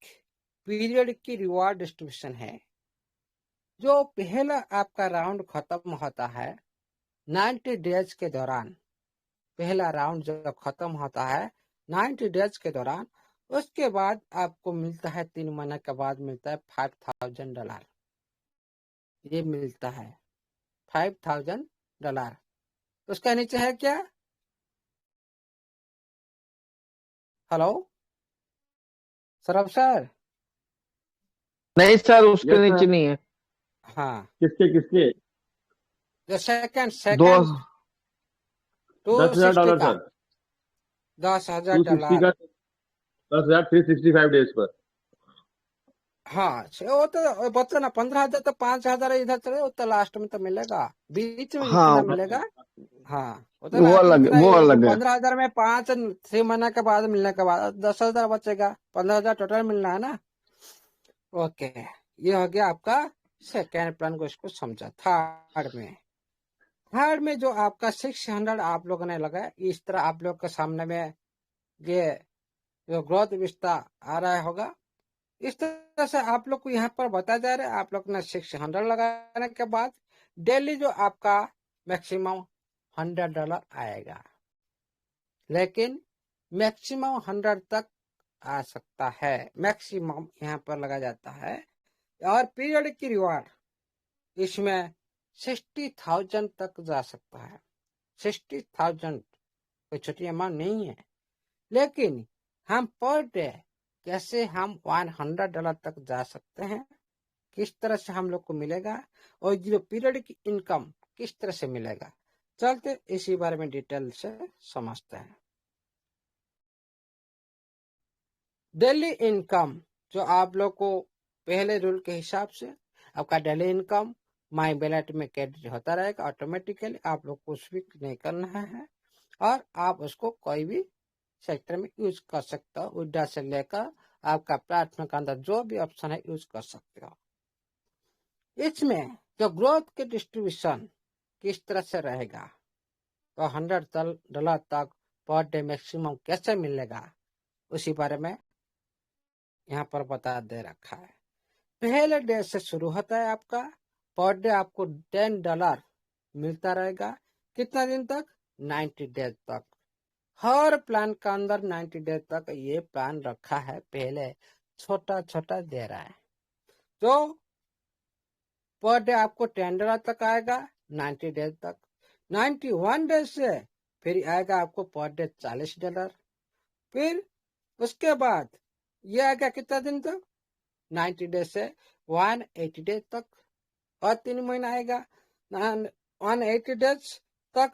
पीरियड की रिवार्ड डिस्ट्रीब्यूशन है। जो पहला आपका राउंड खत्म होता है 90 डेज के दौरान, पहला राउंड जब खत्म होता है 90 डेज के दौरान, उसके बाद आपको मिलता है 3 महीने के बाद मिलता है $5,000। ये मिलता है $5,000। उसका नीचे है क्या? Hello Saurabh sir?
नहीं सर, उसके
यस
नीचे
सर।
नहीं है।
हाँ,
किसके किसके?
जो सेकंड
दो
260
$10,000
का
सर। $260
$10,000।
का 10,000 365 डेज पर।
हाँ, वो तो बता ना 15,000 तो 5,000 इधर चले, वो तो लास्ट में तो मिलेगा, बीच में
हाँ,
जितना मिलेगा। हाँ, वो तो
वो
लास्ट में
अलग,
जितना
वो
वो
अलग है।
15,000 में 6 महीने के बाद मिलने के बाद 10,000 बचेगा, 15,000 टोटल मिलना है ना। ओके, ये हो गया आपका सेकेंड प्लान को, इसको समझा। थर्ड में जो आपका 600 आप लोगों ने लगाया, इस तरह आप लोग के सामने में ये जो ग्रोथ विस्तार आ रहा होगा, इस तरह से आप लोग को यहाँ पर बताया जा रहा है। आप लोग ने 600 लगाने के बाद डेली जो आपका मैक्सिमम $100 आएगा, लेकिन मैक्सिमम 100 तक आ सकता है, मैक्सिमम यहाँ पर लगा जाता है। और पीरियड की रिवार्ड इसमें 60,000 तक जा सकता है। 60,000 कोई छोटी अमाउंट नहीं है। लेकिन हम पर डे कैसे हम $100 तक जा सकते हैं, किस तरह से हम लोग को मिलेगा, और जो पीरियड की इनकम किस तरह से मिलेगा, चलते इसी बारे में डिटेल से समझते हैं। डेली इनकम जो आप लोग को पहले रूल के हिसाब से आपका डेली इनकम माई वॉलेट में क्रेडिट होता रहेगा ऑटोमेटिकली। आप लोग कुछ भी नहीं करना है और आप उसको कोई भी सेक्टर में यूज कर सकते हो। विड्रॉ से लेकर आपका प्लेटफॉर्म के अंदर जो भी ऑप्शन है यूज कर सकते हो। इसमें जो ग्रोथ के डिस्ट्रीब्यूशन किस तरह से रहेगा, तो $100 तक पर डे मैक्सिमम कैसे मिलेगा, उसी बारे में यहाँ पर बता दे रखा है। पहले डे से शुरू होता है आपका, पर डे आपको $10 मिलता रहेगा। कितना दिन तक? 90 डेज तक। हर प्लान का अंदर 90 डेज तक ये प्लान रखा है, पहले छोटा छोटा दे रहा है। तो पर डे आपको $10 तक आएगा 90 डेज तक। 91 डेज से फिर आएगा आपको पर डे $40। फिर उसके बाद ये आएगा कितना दिन तक, 90 डेज से 180 डेज तक, और 3 महीना आएगा 180 डेज तक।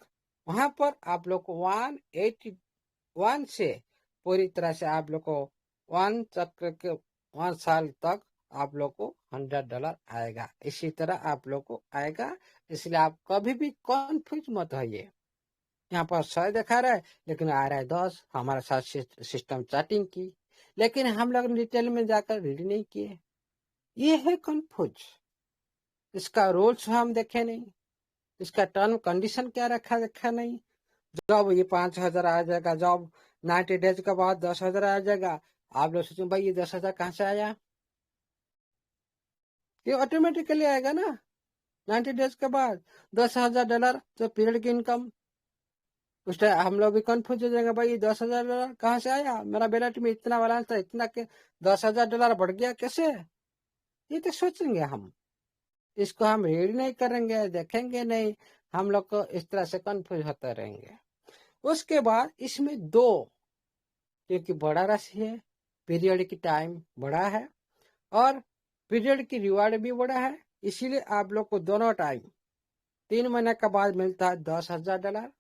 वहां पर आप लोग को 181 से पूरी तरह से आप लोग को 1 साल तक आप लोग को $100 आएगा। इसी तरह आप लोग को आएगा, इसलिए आप कभी भी कॉन्फ्यूज मत होइए। यहाँ पर 100 दिखा रहा है लेकिन आ रहा है 10। हमारा साथ सिस्टम चैटिंग की, लेकिन हम लोग डिटेल में जाकर रीड नहीं किए। ये है कन्फ्यूज। इसका रूल्स हम देखे नहीं, इसका टर्म कंडीशन क्या रखा देखा नहीं। जब ये 5,000 आ जाएगा, जब 90 डेज के बाद 10,000 आ जाएगा, आप लोग सोचें भाई ये 10,000 कहाँ से आया। ये ऑटोमेटिकली आएगा ना 90 डेज के बाद $10,000 तो पीरियड की इनकम। उस टाइम हम लोग भी कंफ्यूज हो जाएंगे, भाई $10,000 कहाँ से आया, मेरा बैलेंस में इतना बैलेंस था, इतना के $10,000 बढ़ गया कैसे। ये तो सोचेंगे हम, इसको हम रीड नहीं करेंगे, देखेंगे नहीं, हम लोग को इस तरह से कंफ्यूज होते रहेंगे। उसके बाद इसमें 2, क्योंकि बड़ा राशि है, पीरियड की टाइम बड़ा है और पीरियड की रिवार्ड भी बड़ा है, इसीलिए आप लोग को दोनों टाइम 3 महीने के बाद मिलता है $10,000।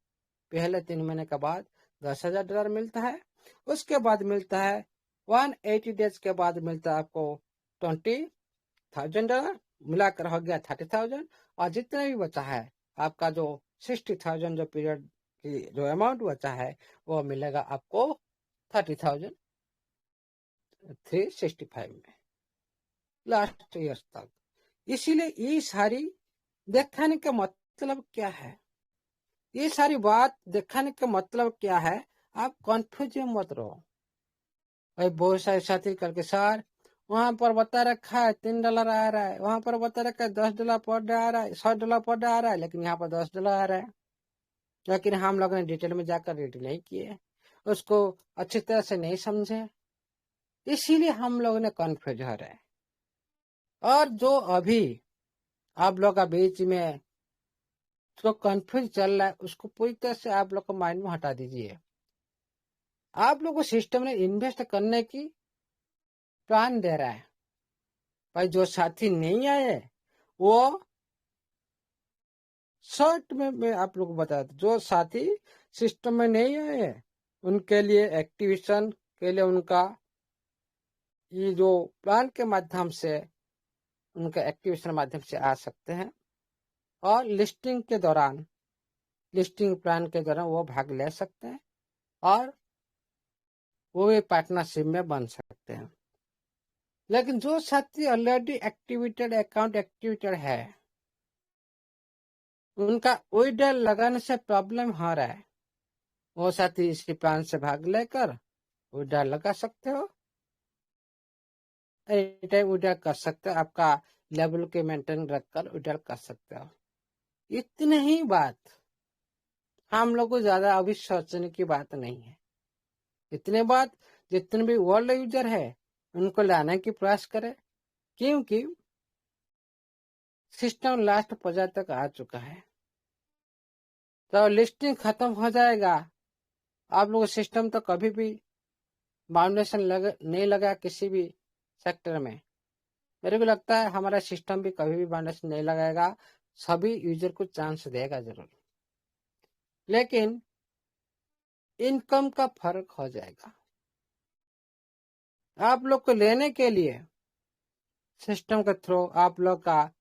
पहले 3 महीने के बाद $10,000 मिलता है। उसके बाद मिलता है 180 डेज के बाद मिलता है आपको $20,000, मिलाकर हो गया 30,000। और जितना भी बचा है आपका जो 60,000 जो पीरियड की जो अमाउंट बचा है वो मिलेगा आपको 30,365 में लास्ट ईयर तक। इसीलिए ये सारी दिखाने का मतलब क्या है, ये सारी बात दिखाने का मतलब क्या है, आप कंफ्यूज मत रहो। भाई बहुत सारे साथी करके सर वहां पर बता रखा है $3 आ रहा है, वहां पर बता रखा है $10 पर डे आ रहा है, $100 पर डे आ रहा है, लेकिन यहाँ पर $10 आ रहा है। लेकिन हम लोगों ने डिटेल में जाकर रीड नहीं किए, उसको अच्छी तरह से नहीं समझे, इसीलिए हम लोगों ने कंफ्यूज हो रहे हैं। और जो अभी आप लोग का बीच में जो कंफ्यूज चल रहा है उसको पूरी तरह से आप लोग को माइंड में हटा दीजिए। आप लोग को सिस्टम ने इन्वेस्ट करने की प्लान दे रहा है। भाई जो साथी नहीं आए वो शॉर्ट में मैं आप लोग को बता दूं, जो साथी सिस्टम में नहीं आए उनके लिए एक्टिवेशन के लिए उनका ये जो प्लान के माध्यम से उनका एक्टिवेशन माध्यम से आ सकते हैं, और लिस्टिंग के दौरान लिस्टिंग प्लान के दौरान वो भाग ले सकते हैं और वो भी पार्टनरशिप में बन सकते हैं। लेकिन जो साथी ऑलरेडी एक्टिवेटेड अकाउंट एक्टिवेटेड है उनका विड्रॉल लगाने से प्रॉब्लम हो रहा है, वो साथी इसी प्लान से भाग लेकर विड्रॉल लगा सकते हो, एनी टाइम विड्रॉल कर सकते हो, आपका लेवल के मेंटेन रखकर विड्रॉल कर सकते हो। इतनी ही बात, हम लोग को ज्यादा अभी सोचने की बात नहीं है। इतने बात जितने भी वर्ल्ड यूजर है उनको लाने की प्रयास करें, क्योंकि सिस्टम लास्ट पर्याय तक आ चुका है। तो लिस्टिंग खत्म हो जाएगा, आप लोग सिस्टम तो कभी भी फाउंडेशन नहीं लगा किसी भी सेक्टर में। मेरे को लगता है हमारा सिस्टम भी कभी भी फाउंडेशन नहीं लगाएगा, सभी यूजर को चांस देगा जरूर, लेकिन इनकम का फर्क हो जाएगा। आप लोग को लेने के लिए सिस्टम के थ्रू आप लोग का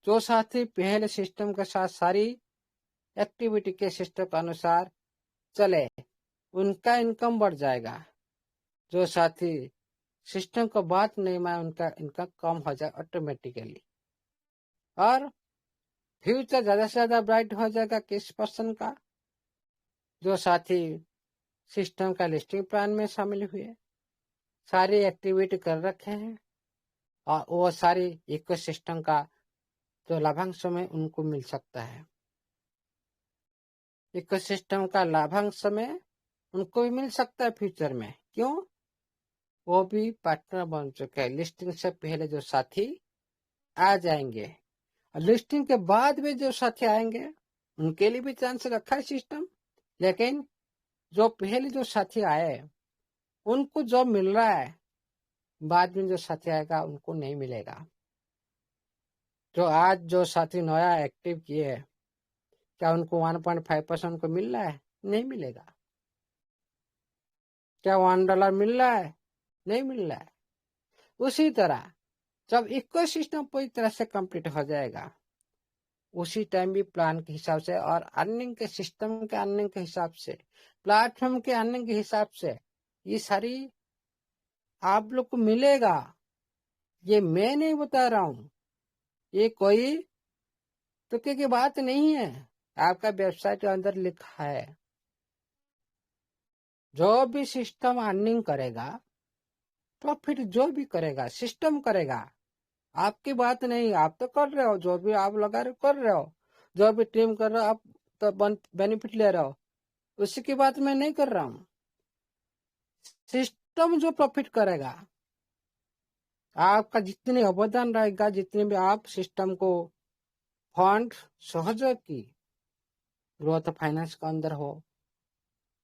जो साथी पहले सिस्टम के साथ सारी एक्टिविटी के सिस्टम के अनुसार चले उनका इनकम बढ़ जाएगा। जो साथी सिस्टम को बात नहीं माने उनका इनकम कम हो जाए ऑटोमेटिकली, और फ्यूचर ज्यादा से ज्यादा ब्राइट हो जाएगा किस पर्सन का, जो साथी सिस्टम का लिस्टिंग प्लान में शामिल हुए, सारी एक्टिविटी कर रखे हैं, और वो सारी इकोसिस्टम का जो लाभांश में उनको मिल सकता है। इकोसिस्टम का लाभांश में उनको भी मिल सकता है फ्यूचर में, क्यों, वो भी पार्टनर बन चुके हैं। लिस्टिंग से पहले जो साथी आ जाएंगे लिस्टिंग के बाद भी जो साथी आएंगे उनके लिए भी चांस रखा है सिस्टम, लेकिन जो पहले जो साथी आए उनको जॉब मिल रहा है, बाद में जो साथी आएगा उनको नहीं मिलेगा। जो आज जो साथी नया एक्टिव किए हैं, क्या उनको 1.5% को मिल रहा है? नहीं मिलेगा। क्या $1 मिल रहा है? नहीं मिल रहा है। उसी तरह जब इकोसिस्टम पूरी तरह से कंप्लीट हो जाएगा, उसी टाइम भी प्लान के हिसाब से और अर्निंग के सिस्टम के अर्निंग के हिसाब से, प्लेटफॉर्म के अर्निंग के हिसाब से ये सारी आप लोग को मिलेगा। ये मैं नहीं बता रहा हूं, ये कोई तुक्के की बात नहीं है, आपका वेबसाइट के अंदर लिखा है। जो भी सिस्टम अर्निंग करेगा, प्रॉफिट जो भी करेगा सिस्टम करेगा, आपकी बात नहीं। आप तो कर रहे हो, जो भी आप लगा रहे कर रहे हो, जो भी टीम कर रहे हो आप तो बेनिफिट ले रहे हो, उसी की बात मैं नहीं कर रहा हूं। सिस्टम जो प्रॉफिट करेगा, आपका जितने अवदान रहेगा, जितने भी आप सिस्टम को फंड सहयोग की, ग्रोथ फाइनेंस के अंदर हो,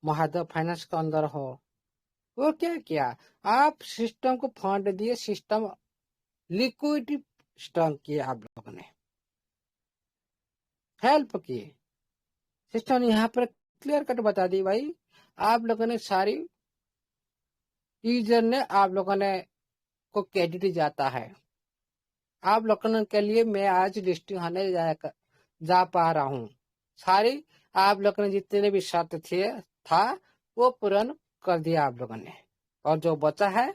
महादेव फाइनेंस के अंदर हो, वो क्या किया, आप सिस्टम को फंड दिए, सिस्टम लिक्विडिटी स्ट्रॉन्ग किए, आप लोगों ने हेल्प किए। सिस्टम यहाँ पर क्लियर कट बता दी भाई, आप लोगों ने सारी यूजर ने आप लोगों ने को क्रेडिट जाता है। आप लोगों के लिए मैं आज लिस्टिंग होने जा पा रहा हूँ। सारी आप लोगों ने जितने भी शर्त था वो पूर्ण कर दिया आप लोगों ने, और जो बचा है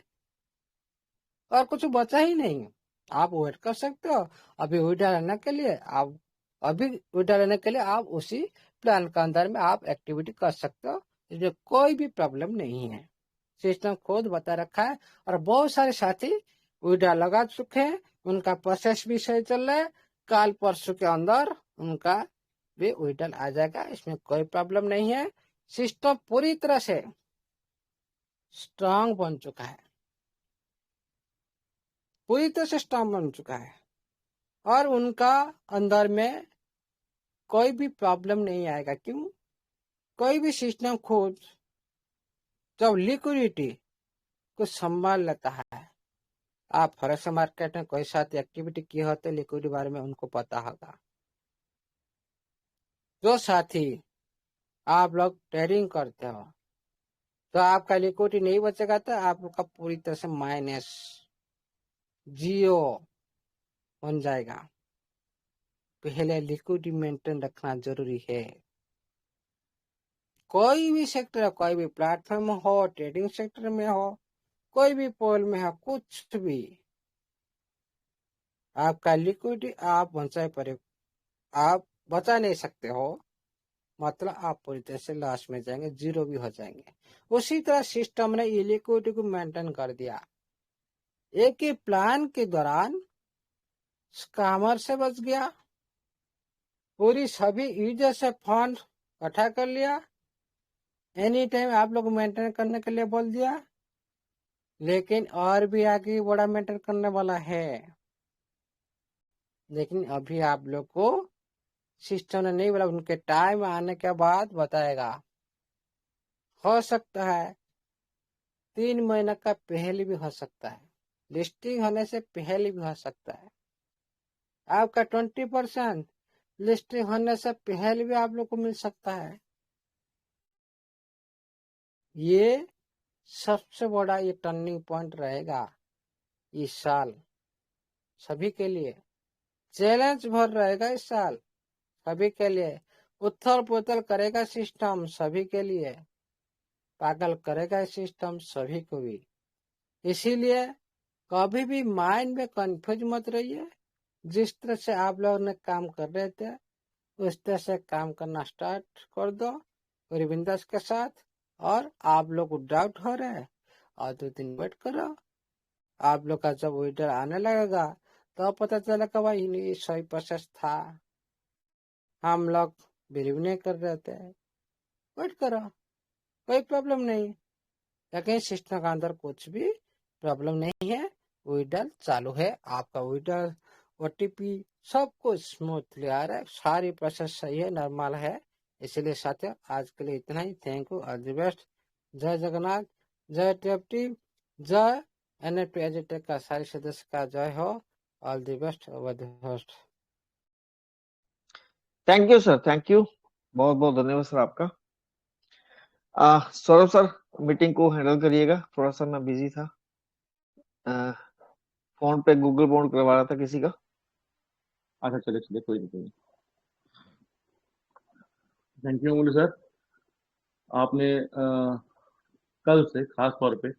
और कुछ बचा ही नहीं। आप वेट कर सकते हो अभी विड्रॉ लेने के लिए। आप अभी विड्रॉ लेने के लिए आप उसी प्लान के अंदर में आप एक्टिविटी कर सकते हो, इसमें कोई भी प्रॉब्लम नहीं है। सिस्टम खुद बता रखा है, और बहुत सारे साथी विड्रॉ लगा चुके हैं, उनका प्रोसेस भी सही चल रहा है। कल परसों के अंदर उनका भी विड्रॉ आ जाएगा, इसमें कोई प्रॉब्लम नहीं है। सिस्टम पूरी तरह से स्ट्रांग बन चुका है, पूरी तरह से स्ट्रांग बन चुका है, और उनका अंदर में कोई भी प्रॉब्लम नहीं आएगा। क्यों? कोई भी सिस्टम खुद जब लिक्विडिटी को संभाल लेता है, आप फॉरेक्स मार्केट में कोई साथ एक्टिविटी किए होते लिक्विडिटी बारे में उनको पता होगा। जो साथी आप लोग ट्रेडिंग करते हो, तो आपका लिक्विडिटी नहीं बचेगा तो आपका पूरी तरह से माइनस जीरो बन जाएगा। पहले लिक्विडिटी मेंटेन रखना जरूरी है। कोई भी सेक्टर, कोई भी प्लेटफॉर्म हो, ट्रेडिंग सेक्टर में हो, कोई भी पोल में हो, कुछ भी, आपका लिक्विडिटी आप आप बचा नहीं सकते हो, मतलब आप पूरी तरह से लॉस में जाएंगे, जीरो भी हो जाएंगे। उसी तरह सिस्टम ने ये लिक्विडिटी को मेंटेन कर दिया। एक ही प्लान के दौरान स्कैमर से बच गया, पूरी सभी यूजर से फंड इकट्ठा कर लिया, एनी टाइम आप लोग मेंटेन करने के लिए बोल दिया। लेकिन और भी आगे बड़ा मेंटेन करने वाला है, लेकिन अभी आप लोग को सिस्टम ने नहीं बोला, उनके टाइम आने के बाद बताएगा। हो सकता है 3 महीना का पहले भी हो सकता है, लिस्टिंग होने से पहले भी हो सकता है। आपका 20% लिस्टिंग होने से पहले भी आप लोग को मिल सकता है। ये सबसे बड़ा ये टर्निंग पॉइंट रहेगा इस साल, सभी के लिए चैलेंज भर रहेगा इस साल, सभी के लिए उथल पुथल करेगा सिस्टम, सभी के लिए पागल करेगा सिस्टम, सभी को भी। इसीलिए कभी भी माइंड में कंफ्यूज मत रहिए। जिस तरह से आप लोगों ने काम कर रहे थे उस तरह से काम करना स्टार्ट कर दो रविंदास के साथ। और आप लोग डाउट हो रहे हैं और 2 दिन वेट करो, आप लोग का जब विड्रॉ आने लगेगा तो पता चलेगा भाई ये सही प्रोसेस था, हम लोग बिलीव नहीं कर रहे थे। वेट करो, कोई प्रॉब्लम नहीं। लेकिन सिस्टम के अंदर कुछ भी प्रॉब्लम नहीं है, विड्रॉ चालू है। आपका विड्रॉ OTP सब कुछ स्मूथली आ रहा है, सारी प्रोसेस सही है, नॉर्मल है। इसलिए साथियों आज के लिए इतना ही। Thank you, all the best. जय जगन्नाथ, जय टीएफटी, जय एनएफटी एजुटेक का सारे सदस्य का जय हो। All the best over the host.
Thank you sir, thank you, बहुत बहुत धन्यवाद सर आपका। सौरभ सर मीटिंग को हैंडल करिएगा, थोड़ा सा मैं बिजी था, फोन पे गूगल बाउंड करवा रहा था किसी का।
अच्छा चले चले, कोई नहीं। थैंक यू अंगुली सर, आपने कल से खास तौर पे